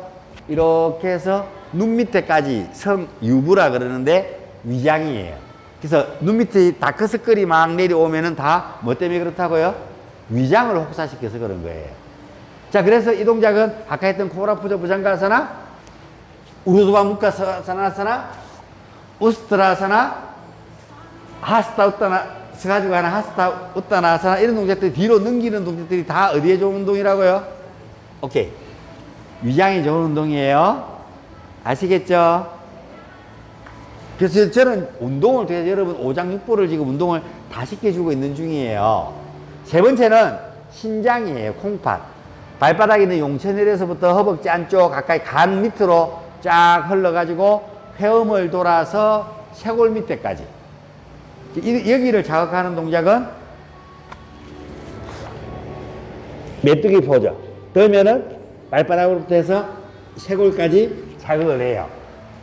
A: 눈 밑에까지 성유부라 그러는데 위장이에요. 그래서 눈 밑에 다크서클이 막 내려오면은 다 뭐 때문에 그렇다고요? 위장을 혹사시켜서 그런 거예요. 자, 그래서 이 동작은 아까 했던 코브라푸저 부장가사나, 우르드바 무카사나사나, 우스트라사나, 하스타 우따나, 스가지고 하나 하스타 우따나사나 이런 동작들이 뒤로 넘기는 동작들이 다 어디에 좋은 운동이라고요? 오케이. 위장이 좋은 운동이에요. 아시겠죠? 그래서 저는 운동을 통해서 여러분 오장육부를 지금 운동을 다 시켜주고 있는 중이에요. 세 번째는 신장이에요. 콩팥. 발바닥에 있는 용천혈에서부터 허벅지 안쪽 가까이 간 밑으로 쫙 흘러가지고 회음을 돌아서 쇄골 밑에까지. 여기를 자극하는 동작은 메뚜기 포즈. 그러면은 발바닥으로부터 해서 쇄골까지 자극을 해요.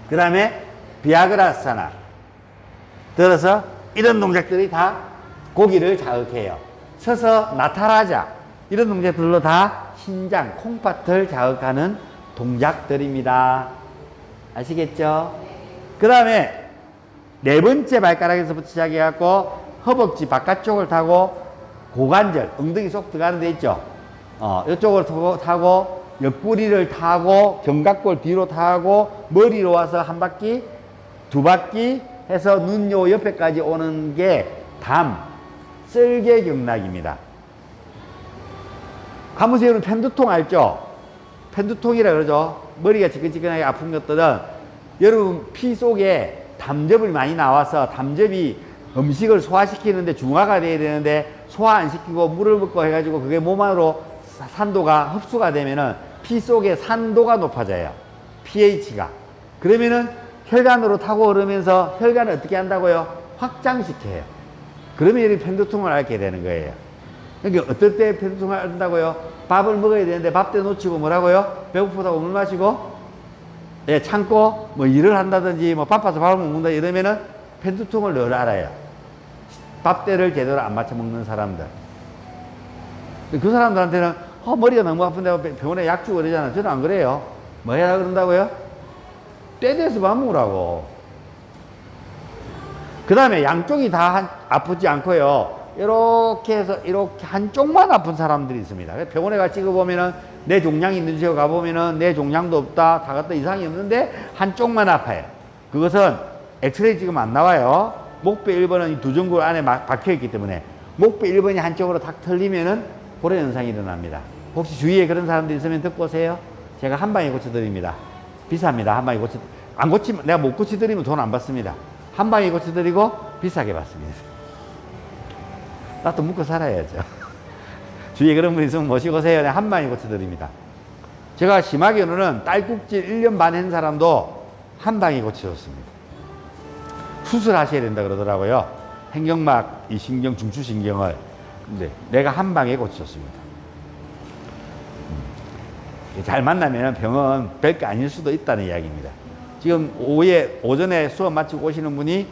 A: 그 다음에 비아그라사나. 들어서 이런 동작들이 다 고기를 자극해요. 서서 나타라자. 이런 동작들로 다 신장, 콩팥을 자극하는 동작들입니다. 아시겠죠? 그 다음에 네 번째 발가락에서부터 시작해갖고 허벅지 바깥쪽을 타고 고관절, 엉덩이 쏙 들어가는 데 있죠? 이쪽을 타고 옆구리를 타고 견갑골 뒤로 타고 머리로 와서 한 바퀴, 두 바퀴 해서 눈 요 옆에까지 오는 게 쓸개경락입니다. 가무새우는 편두통 알죠? 편두통이라 그러죠. 머리가 지끈지끈하게 아픈 것들은 여러분 피 속에 담즙이 많이 나와서 담즙이 음식을 소화시키는데 중화가 돼야 되는데 소화 안 시키고 물을 먹고 해가지고 그게 몸 안으로 산도가 흡수가 되면은 피 속에 산도가 높아져요. pH가. 그러면은 혈관으로 타고 흐르면서 혈관을 어떻게 한다고요? 확장시켜요. 그러면 이 편두통을 앓게 되는 거예요. 그러니까 어떨 때 편두통을 앓는다고요? 밥을 먹어야 되는데 밥 때 놓치고 뭐라고요? 배고프다고 물 마시고 예, 참고 뭐 일을 한다든지 뭐 바빠서 밥을 먹는다 이러면은 편두통을 늘 알아요. 밥 때를 제대로 안 맞춰 먹는 사람들. 그 사람들한테는 머리가 너무 아픈데 병원에 약 주고 그러잖아. 저는 안 그래요. 뭐 해야 그런다고요? 때 돼서 밥 먹으라고. 그 다음에 양쪽이 다 아프지 않고요. 이렇게 해서 이렇게 한쪽만 아픈 사람들이 있습니다. 병원에 가 찍어보면은 내 종양이 있는지 가보면은 내 종양도 없다. 다 갖다 이상이 없는데 한쪽만 아파요. 그것은 엑스레이 찍으면 안 나와요. 목배 1번은 이 두 전구 안에 박혀있기 때문에 목배 1번이 한쪽으로 탁 틀리면은 그런 현상이 일어납니다. 혹시 주위에 그런 사람들이 있으면 듣고 오세요. 제가 한 방에 고쳐드립니다. 비쌉니다. 한 방에 안 고치면, 내가 못 고쳐드리면 돈 안 받습니다. 한 방에 고쳐드리고 비싸게 받습니다. 나도 묵고 살아야죠. 주위에 그런 분 있으면 모시고 오세요. 내가 한 방에 고쳐드립니다. 제가 심하게는 딸꾹질 1년 반 한 사람도 한 방에 고쳐줬습니다. 수술하셔야 된다 그러더라고요. 횡격막, 이 신경, 중추신경을. 근데 내가 한 방에 고쳐줬습니다. 잘 만나면 병은 별게 아닐 수도 있다는 이야기입니다. 지금 오전에 수업 마치고 오시는 분이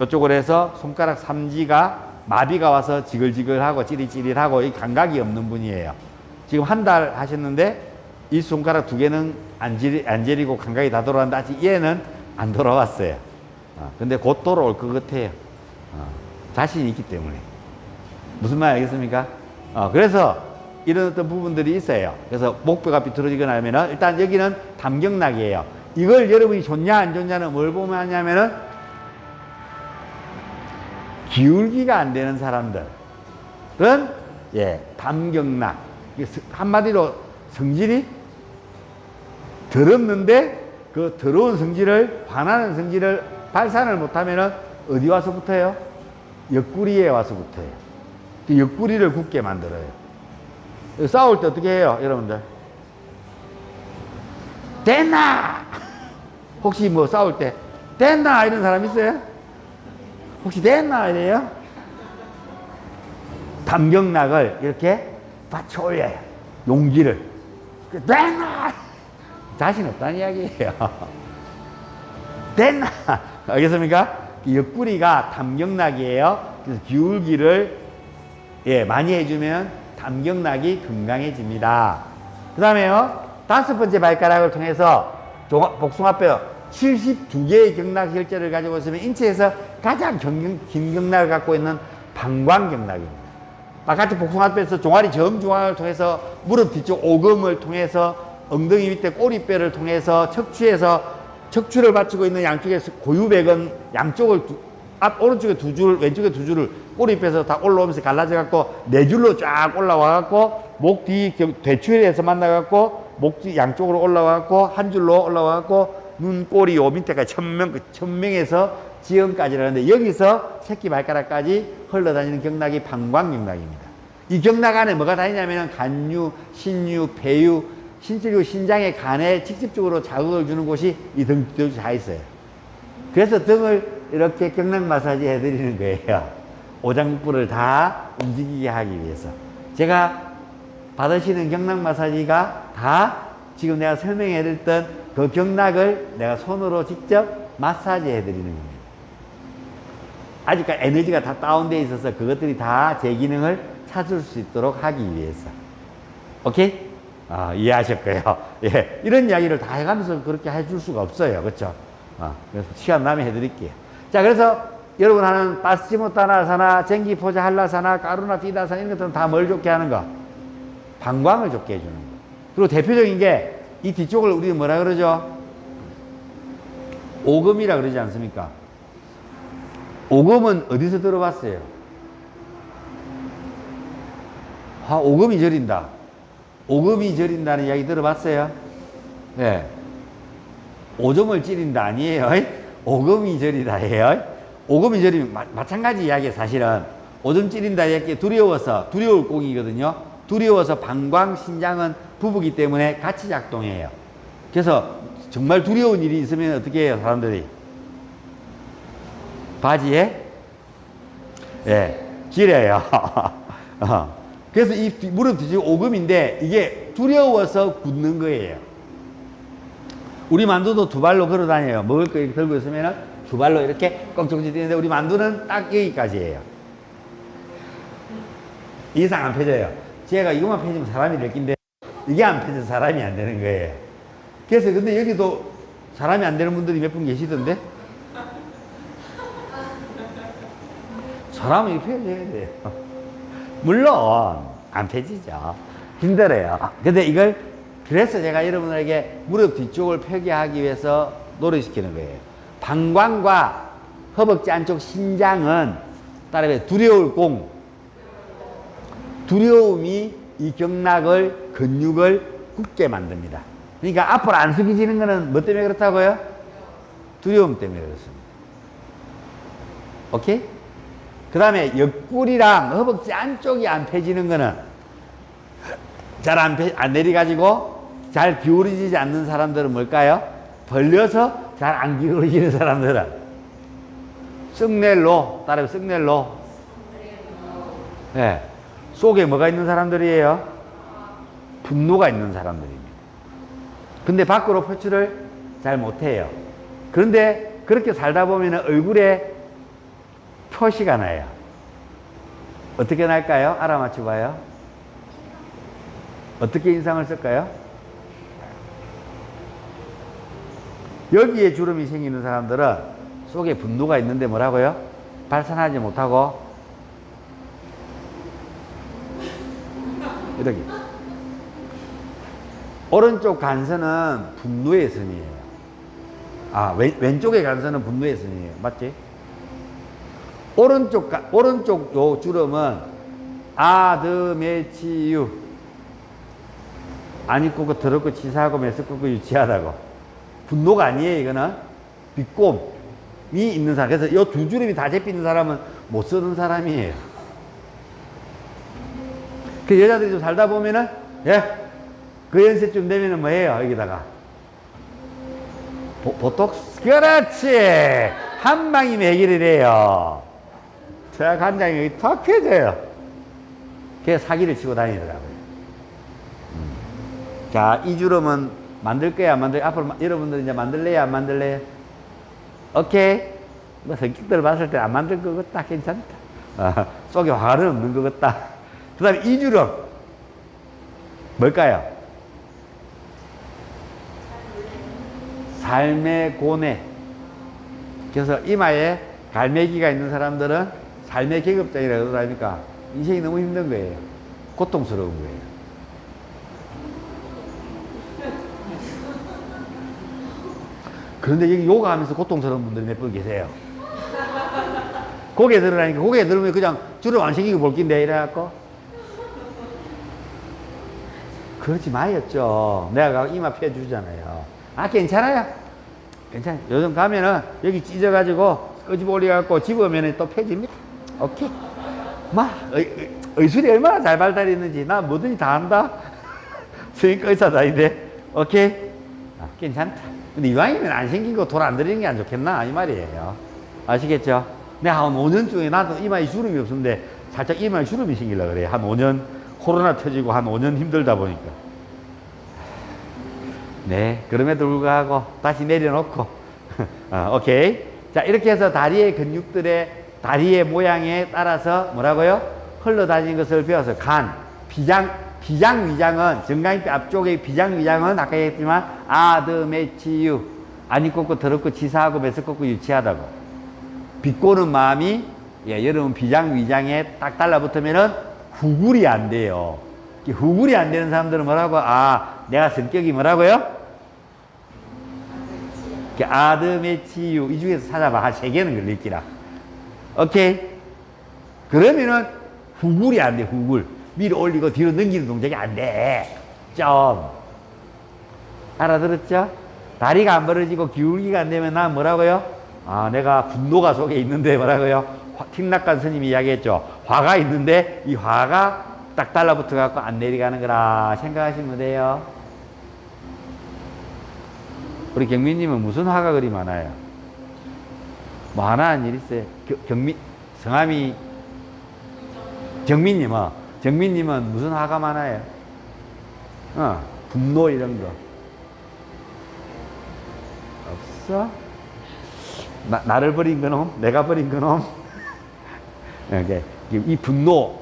A: 이쪽으로 해서 손가락 삼지가 마비가 와서 지글지글하고 찌릿찌릿하고 이 감각이 없는 분이에요. 지금 한 달 하셨는데 이 손가락 두 개는 안 저리고 감각이 다 돌아왔는데 아직 얘는 안 돌아왔어요. 근데 곧 돌아올 것 같아요. 자신이 있기 때문에. 무슨 말 알겠습니까? 그래서 이런 어떤 부분들이 있어요. 그래서 목뼈가 비틀어지거나 하면은 일단 여기는 담경락이에요. 이걸 여러분이 좋냐 안 좋냐는 뭘 보면 하냐면은 기울기가 안 되는 사람들은 예, 담경락. 한마디로 성질이 더럽는데 그 더러운 성질을 반하는 성질을 발산을 못하면은 어디 와서 붙어요? 옆구리에 와서 붙어요. 그 옆구리를 굳게 만들어요. 싸울 때 어떻게 해요, 여러분들? 됐나? 혹시 뭐 싸울 때 됐나 이런 사람 있어요? 혹시 됐나 이래요? 담경락을 이렇게 받쳐 올려요. 용기를. 됐나? 자신 없다는 이야기예요. 됐나? 알겠습니까? 옆구리가 담경락이에요. 그래서 기울기를 예, 많이 해주면 담경락이 건강해집니다. 그 다음에요, 5번째 발가락을 통해서 복숭아뼈 72개의 경락 혈자를 가지고 있으면 인체에서 가장 긴 경락을 갖고 있는 방광경락입니다. 바깥쪽 복숭아뼈에서 종아리 정중앙을 통해서 무릎 뒤쪽 오금을 통해서 엉덩이 밑에 꼬리뼈를 통해서 척추를 받치고 있는 양쪽에 고유백은 양쪽을 오른쪽에 2줄, 왼쪽에 2줄을 꼬리뼈에서 다 올라오면서 갈라져 갖고 4줄로 쫙 올라와 갖고 목 뒤 대추에서 만나 갖고 목 뒤 양쪽으로 올라와 갖고 한 줄로 올라와 갖고 눈, 꼬리 요 밑에까지 천명에서 지형까지라는데 여기서 새끼 발가락까지 흘러다니는 경락이 방광경락입니다. 이 경락 안에 뭐가 다니냐면 간유, 신유, 배유, 신체 신장의 간에 직접적으로 자극을 주는 곳이 이 등 뒤에 다 있어요. 그래서 등을 이렇게 경락 마사지 해드리는 거예요. 오장육부를 다 움직이게 하기 위해서. 제가 받으시는 경락 마사지가 다 지금 내가 설명해 드렸던 그 경락을 내가 손으로 직접 마사지 해드리는 겁니다. 아직까지 에너지가 다 다운되어 있어서 그것들이 다 제 기능을 찾을 수 있도록 하기 위해서. 오케이? 이해하셨고요. 예, 이런 이야기를 다 해가면서 그렇게 해줄 수가 없어요. 그렇죠? 그래서 시간 나면 해드릴게요. 자, 그래서 여러분 하는 파스치모타나사나, 쟁기포자 한라사나, 까루나 피다사나 이런 것들은 다 뭘 좋게 하는 거? 방광을 좋게 해주는 거. 그리고 대표적인 게 이 뒤쪽을 우리는 뭐라 그러죠? 오금이라 그러지 않습니까? 오금은 어디서 들어봤어요? 오금이 저린다. 오금이 저린다는 이야기 들어봤어요? 네. 오점을 찌린다 아니에요. 오금이 저리다예요. 오금이 저리면 마찬가지 이야기예요. 사실은 오점 찌린다 이야기 두려워서 두려울 공이거든요. 두려워서 방광 신장은 부부기 때문에 같이 작동해요. 그래서 정말 두려운 일이 있으면 어떻게 해요, 사람들이? 바지에 길어요. 그래서 이 무릎 뒤쪽 오금인데 이게 두려워서 굳는 거예요. 우리 만두도 두 발로 걸어 다녀요. 먹을 거 이렇게 들고 있으면 두 발로 이렇게 껑충충 뛰는데 우리 만두는 딱 여기까지예요. 이 이상 안 펴져요. 제가 이것만 펴지면 사람이 될 긴데 이게 안 펴져서 사람이 안 되는 거예요. 그래서 근데 여기도 사람이 안 되는 분들이 몇 분 계시던데 사람이 펴져야 돼요. 물론 안 펴지죠. 힘들어요. 근데 이걸 그래서 제가 여러분에게 무릎 뒤쪽을 펴게 하기 위해서 노력시키는 거예요. 방광과 허벅지 안쪽 신장은 따라해 두려울 공. 두려움이 이 경락을, 근육을 굳게 만듭니다. 그러니까 앞으로 안 숙여지는 거는 뭐 때문에 그렇다고요? 두려움 때문에 그렇습니다. 오케이? 그 다음에 옆구리랑 허벅지 안쪽이 안 펴지는 거는 잘 안 내려가지고 잘 기울어지지 않는 사람들은 뭘까요? 벌려서 잘 안 기울어지는 사람들은 썩넬로, 따라해 썩넬로. 네. 속에 뭐가 있는 사람들이에요? 분노가 있는 사람들입니다. 근데 밖으로 표출을 잘 못해요. 그런데 그렇게 살다 보면 얼굴에 표시가 나요. 어떻게 날까요? 알아맞혀 봐요. 어떻게 인상을 쓸까요? 여기에 주름이 생기는 사람들은 속에 분노가 있는데 뭐라고요? 발산하지 못하고 이렇게. 오른쪽 간선은 분노의 선이에요. 왼쪽의 간선은 분노의 선이에요. 맞지? 오른쪽 요 주름은 아드메치유. 안 입고 그 더럽고 치사하고 메스껍고 유치하다고. 분노가 아니에요, 이거는. 비꼼이 있는 사람. 그래서 요 두 주름이 다 잡히는 사람은 못 쓰는 사람이에요. 그 여자들이 좀 살다 보면은, 그 연세쯤 되면은 뭐예요, 여기다가. 보톡스. 그렇지! 한 방이면 해결이 돼요. 자, 간장이 여기 턱 펴져요. 그래서 사기를 치고 다니더라고요. 자, 이 주름은 만들 거야, 안 만들 거야? 앞으로 여러분들 이제 만들래요, 안 만들래요? 오케이? 뭐 성격들 봤을 때 안 만들 것 같다, 괜찮다. 속에 화는 없는 것 같다. 그 다음에 이 주름. 뭘까요? 삶의 고뇌. 그래서 이마에 갈매기가 있는 사람들은 삶의 계급장이라고 그러니까 인생이 너무 힘든 거예요. 고통스러운 거예요. 그런데 여기 요가 하면서 고통스러운 분들이 몇 분 계세요. 고개 들으라니까 고개 들으면 그냥 주름 안 생기고 볼 낀데 이래갖고 그러지 마였죠. 내가 이마 펴주잖아요. 괜찮아요. 괜찮아요. 요즘 가면은 여기 찢어가지고 끄집어 올려갖고 집으면 또 펴집니다. 오케이. 의술이 얼마나 잘 발달했는지 나 뭐든지 다 한다. 성형외과 의사도 아닌데. 오케이? 아, 괜찮다. 근데 이왕이면 안 생기고 돈 안 들이는 게 안 좋겠나? 이 말이에요. 아시겠죠? 내가 한 5년 중에 나도 이마에 주름이 없었는데 살짝 이마에 주름이 생기려고 그래. 한 5년 코로나 터지고 한 5년 힘들다 보니까. 네, 그럼에도 불구하고 다시 내려놓고. 오케이. 자, 이렇게 해서 다리의 근육들의 다리의 모양에 따라서 뭐라고요? 흘러다니는 것을 배워서 간, 비장위장은 정강이뼈 앞쪽의 비장위장은 아까 얘기했지만 아드메치유 안 입고 더럽고 치사하고 메스껍고 유치하다고. 비꼬는 마음이 여러분 비장위장에 딱 달라붙으면은 후굴이 안 돼요. 후굴이 안 되는 사람들은 뭐라고? 내가 성격이 뭐라고요? 아드메치유 이 중에서 찾아봐. 한 3개는 걸릴기라. 오케이? 그러면은 후굴이 안 돼. 후굴. 위로 올리고 뒤로 넘기는 동작이 안 돼. 좀. 알아들었죠? 다리가 안 벌어지고 기울기가 안 되면 난 뭐라고요? 내가 분노가 속에 있는데 뭐라고요? 틱낙관 스님이 이야기했죠. 화가 있는데 이 화가 딱 달라붙어 갖고 안 내려가는 거라 생각하시면 돼요. 우리 경민님은 무슨 화가 그리 많아요? 뭐 하나 한 일 있어요? 성함이 정민님은 무슨 화가 많아요? 분노 이런 거. 없어? 나를 버린 그놈? 내가 버린 그놈? 이 분노.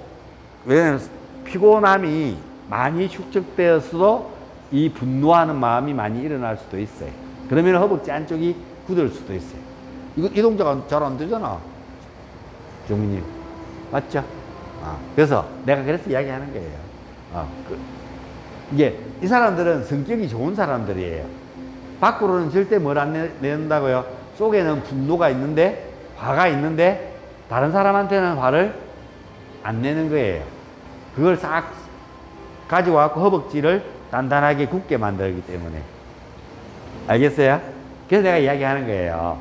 A: 왜냐면 피곤함이 많이 축적되었어도 이 분노하는 마음이 많이 일어날 수도 있어요. 그러면 허벅지 안쪽이 굳을 수도 있어요. 이 동작은 잘 안 되잖아. 정민님. 맞죠? 그래서 내가 그래서 이야기하는 거예요. 이게 이 사람들은 성격이 좋은 사람들이에요. 밖으로는 절대 뭘 안 내는다고요? 속에는 분노가 있는데 화가 있는데 다른 사람한테는 화를 안 내는 거예요. 그걸 싹 가지고 와서 허벅지를 단단하게 굳게 만들기 때문에. 알겠어요? 그래서 내가 이야기하는 거예요.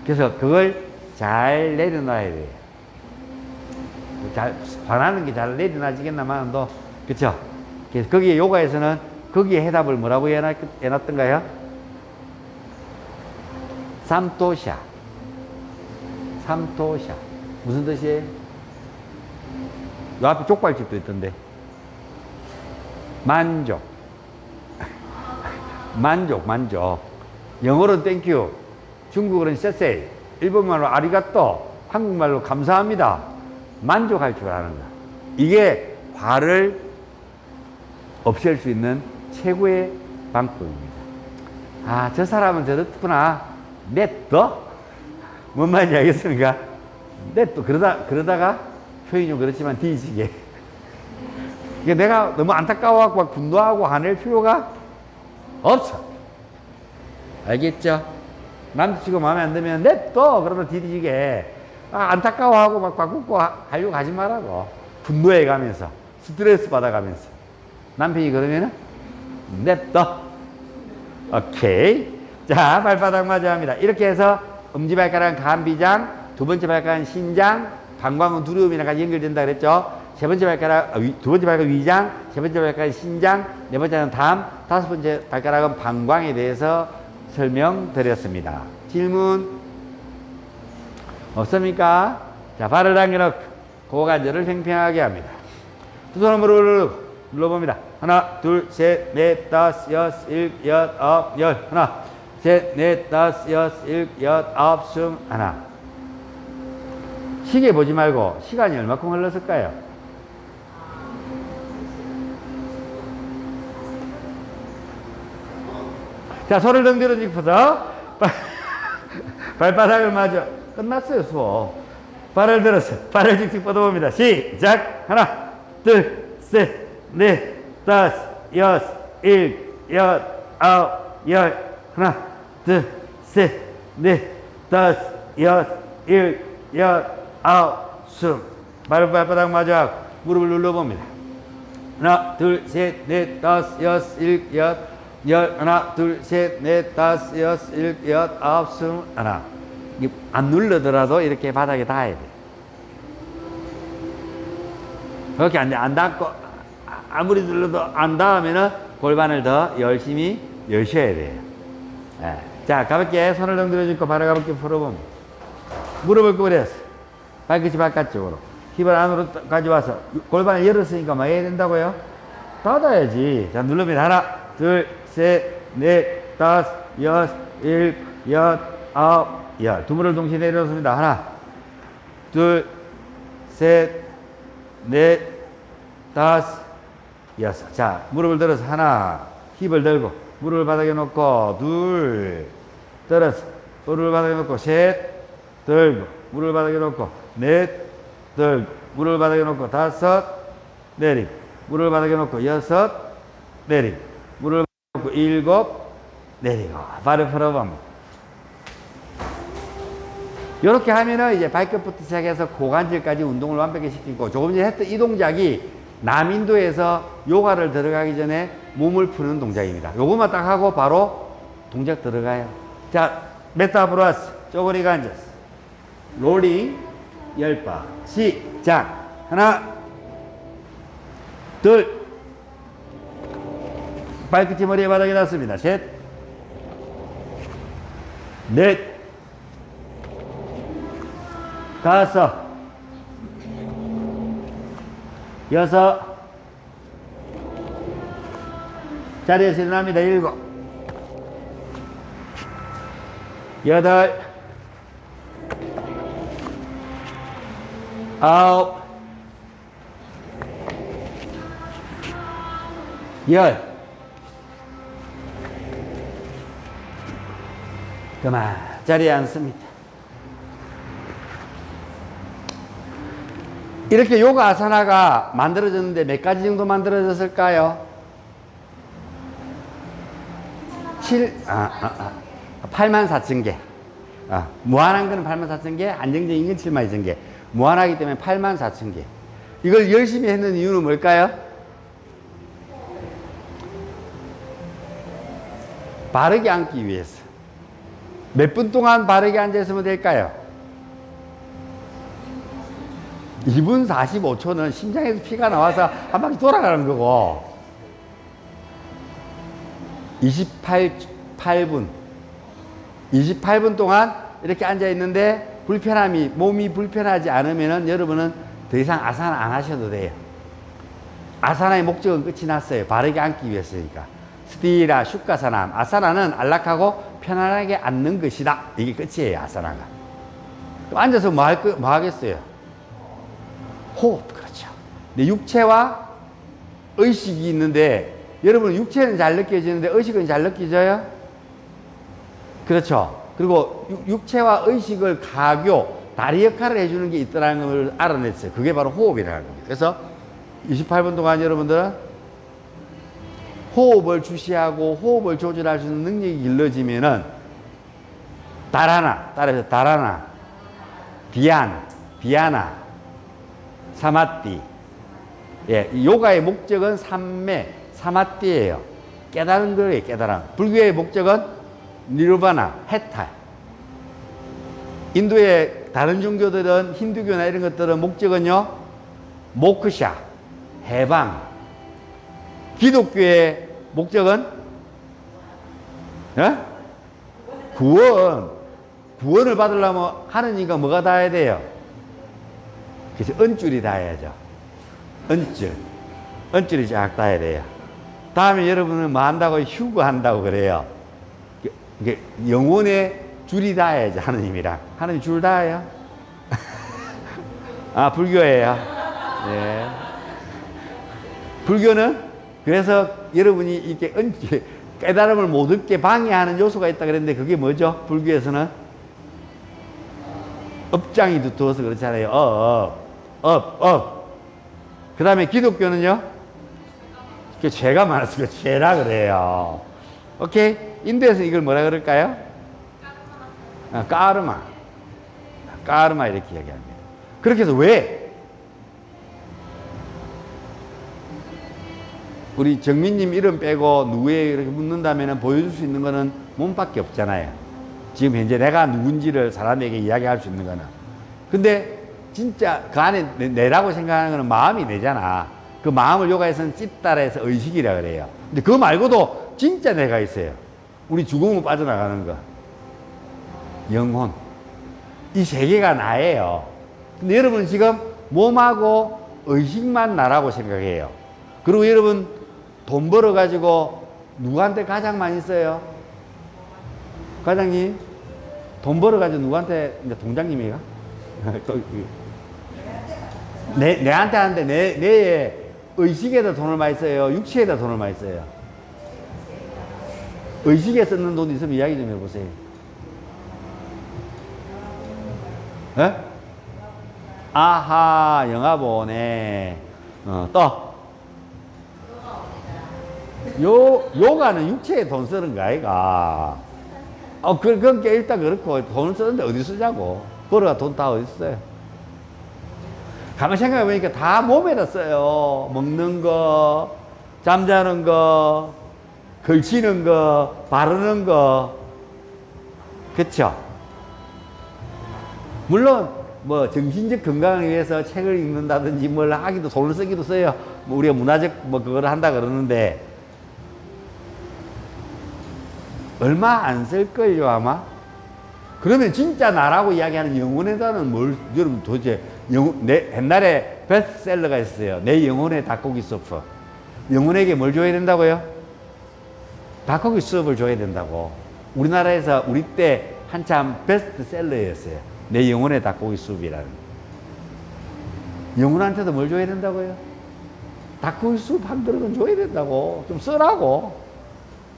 A: 그래서 그걸 잘 내려놔야 돼요. 화나는 게 잘 내려놔지겠나만도, 그쵸? 그래서 거기에 요가에서는 거기에 해답을 뭐라고 해놨던가요? 삼토샤. 무슨 뜻이에요? 요 앞에 족발집도 있던데. 만족. 영어로는 땡큐. 중국어로는 쎄쎄. 일본말로 아리가또. 한국말로 감사합니다. 만족할 줄 아는 거야. 이게 화를 없앨 수 있는 최고의 방법입니다. 저 사람은 저렇구나. 냅둬? 뭔 말인지 알겠습니까? 냅둬. 그러다가 표현이 좀 그렇지만 뒤지게. 내가 너무 안타까워하고 막 분노하고 화낼 필요가 없어. 알겠죠? 남자친구 마음에 안 들면 냅둬. 그러면 뒤지게. 안타까워하고 막 바꾸고 하려고 하지 말라고. 분노해 가면서. 스트레스 받아가면서. 남편이 그러면은 냅둬. 오케이. 자, 발바닥 마주 합니다. 이렇게 해서 엄지발가락은 간비장, 두 번째 발가락은 신장, 방광은 두려움이랑 같이 연결된다 그랬죠. 세 번째 발가락, 두 번째 발가락은 위장, 세 번째 발가락은 신장, 네 번째는 담, 다섯 번째 발가락은 방광에 대해서 설명드렸습니다. 질문 없습니까? 자, 발을 당겨놓고 고관절을 팽팽하게 합니다. 두 손으로 눌러봅니다. 하나, 둘, 셋, 넷, 다섯, 여섯, 일곱, 여덟, 아홉, 열. 하나, 셋, 넷, 다섯, 여섯, 일곱, 여덟, 아홉, 스물, 하나. 시계 보지 말고 시간이 얼마큼 흘렀을까요? 자, 손을 등 뒤로 짚어서 발바닥을 마주. 끝났어요, 수업. 발을 들었어. 발을 직직 뻗어봅니다. 시작. 하나, 둘, 셋, 넷, 다섯, 여섯, 일곱, 여덟, 아홉, 열. 하나, 둘, 셋, 넷, 다섯, 여섯, 일곱, 여덟, 아홉, 스물. 발바닥 마주하고 무릎을 눌러봅니다. 하나, 둘, 셋, 넷, 다섯, 여섯, 일곱, 여덟, 열. 하나, 둘, 셋, 넷, 다섯, 여섯, 일곱, 여덟, 아홉, 스물. 하나. 안 눌러더라도 이렇게 바닥에 닿아야 돼. 그렇게 안 닿고, 아무리 눌러도 안 닿으면은 골반을 더 열심히 여셔야 돼요. 예. 자, 가볍게 손을 덩들어 주고 바로 가볍게 풀어보면 무릎을 구부렸어. 발끝이 바깥쪽으로. 힙을 안으로 가져와서 골반을 열었으니까 뭐 해야 된다고요? 닫아야지. 자, 누르면 하나, 둘, 셋, 넷, 다섯, 여섯, 일곱, 여덟, 아홉, 열. 두 무릎을 동시에 내려놓습니다. 하나, 둘, 셋, 넷, 다섯, 여섯. 자, 무릎을 들어서 하나, 힙을 들고 무릎을 바닥에 놓고 둘, 들어서 무릎을 바닥에 놓고 셋, 들고 무릎을 바닥에 놓고 넷, 들고 무릎을 바닥에 놓고 다섯, 내리고 무릎을 바닥에 놓고 여섯, 내리고 무릎을 바닥에 놓고 일곱, 내리고 발을 풀어봅니다. 이렇게 하면은 이제 발끝부터 시작해서 고관절까지 운동을 완벽히 시키고, 조금 전에 했던 이 동작이 남인도에서 요가를 들어가기 전에 몸을 푸는 동작입니다. 요것만 딱 하고 바로 동작 들어가요. 자, 메타브라스 쪼그리고 앉았어. 롤링 10번 시작. 하나, 둘, 발끝이 머리에 바닥에 닿습니다. 셋, 넷, 다섯, 여섯, 자리에서 일어납니다. 일곱, 여덟, 아홉, 열. 그만 자리에 앉습니다. 이렇게 요가 아사나가 만들어졌는데 몇 가지 정도 만들어졌을까요? 84,000개. 무한한 거는 84,000개, 안정적인 건 72,000개. 무한하기 때문에 84,000개. 이걸 열심히 했는 이유는 뭘까요? 바르게 앉기 위해서. 몇 분 동안 바르게 앉아있으면 될까요? 2분 45초는 심장에서 피가 나와서 한 바퀴 돌아가는 거고, 28분 동안 이렇게 앉아 있는데 몸이 불편하지 않으면은 여러분은 더 이상 아사나 안 하셔도 돼요. 아사나의 목적은 끝이 났어요. 바르게 앉기 위해서니까. 스티라 슈카사나. 아사나는 안락하고 편안하게 앉는 것이다. 이게 끝이에요, 아사나가. 앉아서 뭐 하겠어요? 호흡, 그렇죠. 근데 육체와 의식이 있는데, 여러분 육체는 잘 느껴지는데 의식은 잘 느껴져요? 그렇죠. 그리고 육체와 의식을 다리 역할을 해주는 게 있다는 걸 알아냈어요. 그게 바로 호흡이라는 겁니다. 그래서 28분 동안 여러분들은 호흡을 주시하고 호흡을 조절할 수 있는 능력이 길러지면은 따라해서 다라나, 디아나, 사마띠. 예, 요가의 목적은 사마띠예요. 깨달은 거예요, 깨달음. 불교의 목적은 니르바나, 해탈. 인도의 다른 종교들은, 힌두교나 이런 것들은 목적은요, 모크샤, 해방. 기독교의 목적은 구원을 받으려면 하느님과 뭐가 닿아야 돼요? 그래서 은줄이 닿아야죠. 은줄이 쫙 닿아야 돼요. 다음에 여러분은 뭐 한다고? 휴거한다고 그래요. 이게 영혼의 줄이 닿아야죠. 하느님이랑. 하느님 줄 닿아요? 불교예요. 예. 불교는 그래서 여러분이 이렇게 깨달음을 못 얻게 방해하는 요소가 있다 그랬는데, 그게 뭐죠? 불교에서는 업장이 두터워서 그렇잖아요. 그 다음에 기독교는요, 죄가 많아서 그 죄라 그래요. 오케이? 인도에서 이걸 뭐라 그럴까요? 까르마 이렇게 이야기합니다. 그렇게 해서 왜 우리 정민님 이름 빼고 누구에게 이렇게 묻는다면 보여줄 수 있는 거는 몸밖에 없잖아요. 지금 현재 내가 누군지를 사람에게 이야기할 수 있는 거는. 근데 진짜 그 안에 내라고 생각하는 거는 마음이 내잖아. 그 마음을 요가에서는 찢다라 해서 의식이라 그래요. 근데 그거 말고도 진짜 내가 있어요. 우리 죽으면 빠져나가는 거. 영혼. 이 세 개가 나예요. 근데 여러분 지금 몸하고 의식만 나라고 생각해요. 그리고 여러분 돈 벌어가지고 누구한테 가장 많이 써요? 과장님? 돈 벌어가지고 누구한테, 이제 동장님이가? 또, 내한테 하는데 내 의식에다 돈을 많이 써요? 육체에다 돈을 많이 써요? 의식에 쓰는 돈 있으면 이야기 좀 해보세요. 예? 아하, 영화 보네. 또. 요가는 육체에 돈 쓰는 거 아이가. 그건 게 일단 그렇고, 돈을 쓰는데 어디 쓰자고. 벌어가 돈 다 어디 써요? 가만 생각해보니까 다 몸에다 써요. 먹는 거, 잠자는 거, 걸치는 거, 바르는 거. 그쵸? 물론 뭐 정신적 건강을 위해서 책을 읽는다든지 뭘 하기도 돈을 쓰기도 써요. 뭐 우리가 문화적 뭐 그걸 한다 그러는데 얼마 안 쓸걸요 아마. 그러면 진짜 나라고 이야기하는 영혼의 단어는 뭘, 여러분 도대체 옛날에 베스트셀러가 있어요. 내 영혼의 닭고기 수프. 영혼에게 뭘 줘야 된다고요? 닭고기 수프를 줘야 된다고. 우리나라에서 우리 때 한참 베스트셀러였어요. 내 영혼의 닭고기 수프이라는. 영혼한테도 뭘 줘야 된다고요? 닭고기 수프 한 그릇은 줘야 된다고. 좀 쓰라고.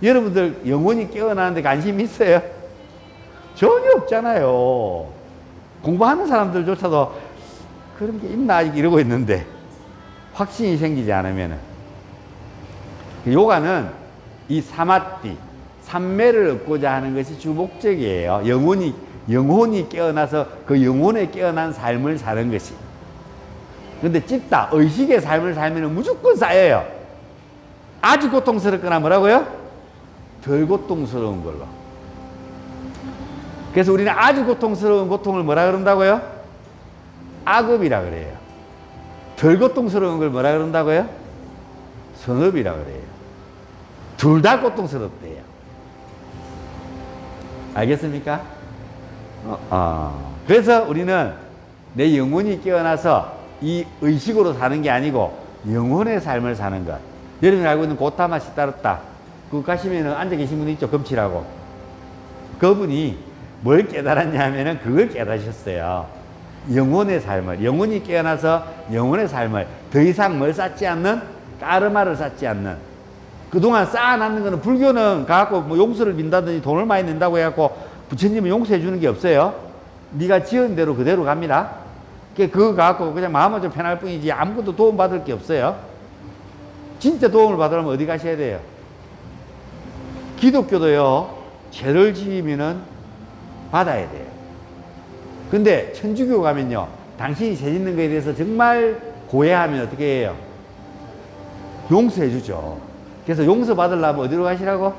A: 여러분들 영혼이 깨어나는데 관심 있어요? 전혀 없잖아요. 공부하는 사람들조차도 그런 게 있나 이러고 있는데 확신이 생기지 않으면은. 요가는 이 사마띠, 삼매를 얻고자 하는 것이 주 목적이에요. 영혼이 깨어나서 그 영혼에 깨어난 삶을 사는 것이. 근데 찢다, 의식의 삶을 살면 무조건 쌓여요. 아주 고통스럽거나 뭐라고요? 덜 고통스러운 걸로. 그래서 우리는 아주 고통스러운 고통을 뭐라 그런다고요? 악업이라 그래요. 덜 고통스러운 걸 뭐라 그런다고요? 선업이라 그래요. 둘 다 고통스럽대요. 알겠습니까? 그래서 우리는 내 영혼이 깨어나서 이 의식으로 사는 게 아니고 영혼의 삶을 사는 것. 여러분이 알고 있는 고타마 시타르타. 그거 가시면은 앉아 계신 분 있죠? 금치라고. 그분이 뭘 깨달았냐 하면은 그걸 깨달으셨어요. 영혼의 삶을. 영혼이 깨어나서 영혼의 삶을 더 이상 뭘 쌓지 않는, 까르마를 쌓지 않는. 그동안 쌓아놨는 거는 불교는 가갖고 뭐 용서를 빈다든지 돈을 많이 낸다고 해갖고 부처님은 용서해 주는 게 없어요. 네가 지은 대로 그대로 갑니다. 그거 갖고 그냥 마음은 좀 편할 뿐이지 아무것도 도움 받을 게 없어요. 진짜 도움을 받으려면 어디 가셔야 돼요? 기독교도요, 죄를 지으면은 받아야 돼요. 근데 천주교 가면요, 당신이 죄 짓는 거에 대해서 정말 고해하면 어떻게 해요? 용서해 주죠. 그래서 용서 받으려면 어디로 가시라고?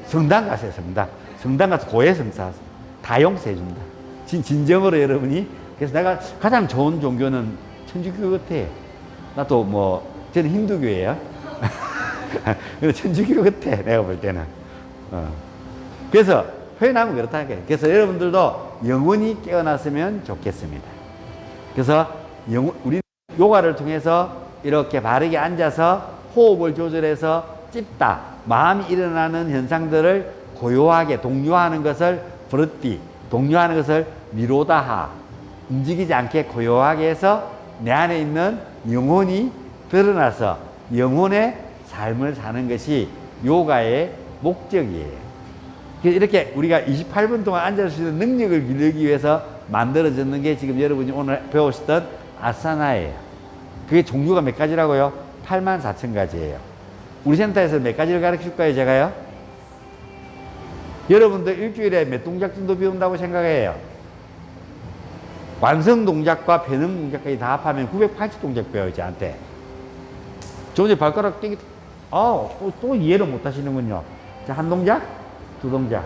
A: 성당 가세요, 성당. 성당 가서 고해 성사하세요. 다 용서해 준다. 진정으로 여러분이. 그래서 내가 가장 좋은 종교는 천주교 같아요. 나 또 뭐, 저는 힌두교예요. 근데 천주교 같아, 내가 볼 때는. 그래서 표현하면 그렇다. 그래서 여러분들도 영혼이 깨어났으면 좋겠습니다. 그래서 우리 요가를 통해서 이렇게 바르게 앉아서 호흡을 조절해서 찝다, 마음이 일어나는 현상들을 고요하게 동요하는 것을 브르띠, 동요하는 것을 미로다하, 움직이지 않게 고요하게 해서 내 안에 있는 영혼이 드러나서 영혼의 삶을 사는 것이 요가의 목적이에요. 이렇게 우리가 28분 동안 앉을 수 있는 능력을 기르기 위해서 만들어졌는 게 지금 여러분이 오늘 배우셨던 아사나예요. 그게 종류가 몇 가지라고요? 84,000가지예요. 우리 센터에서 몇 가지를 가르쳐 줄까요, 제가요? 여러분들 일주일에 몇 동작 정도 배운다고 생각해요? 완성 동작과 변형 동작까지 다 합하면 980동작 배워요, 저한테. 저 이제 발가락 떼기, 또 이해를 못 하시는군요. 자, 한 동작, 두 동작,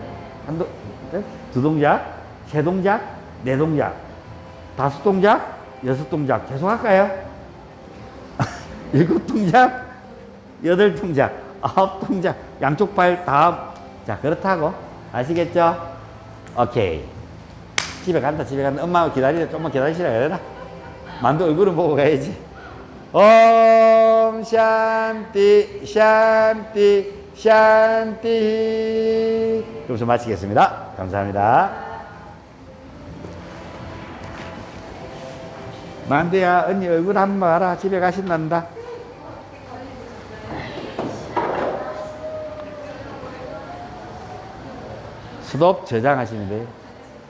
A: 두 동작, 세 동작, 네 동작, 다섯 동작, 여섯 동작. 계속 할까요? 7동작, 8동작, 9동작, 양쪽 발 다. 자, 그렇다고. 아시겠죠? 오케이. 집에 간다, 집에 간다. 엄마 기다리라, 좀만 기다리시라 그래라. 만두 얼굴은 보고 가야지. 옴, 샨띠, 샨띠, 샨띠. 여기서 마치겠습니다. 감사합니다. 만두야, 언니 얼굴 한번 봐라. 집에 가신단다. 스톱 저장하시면 돼요.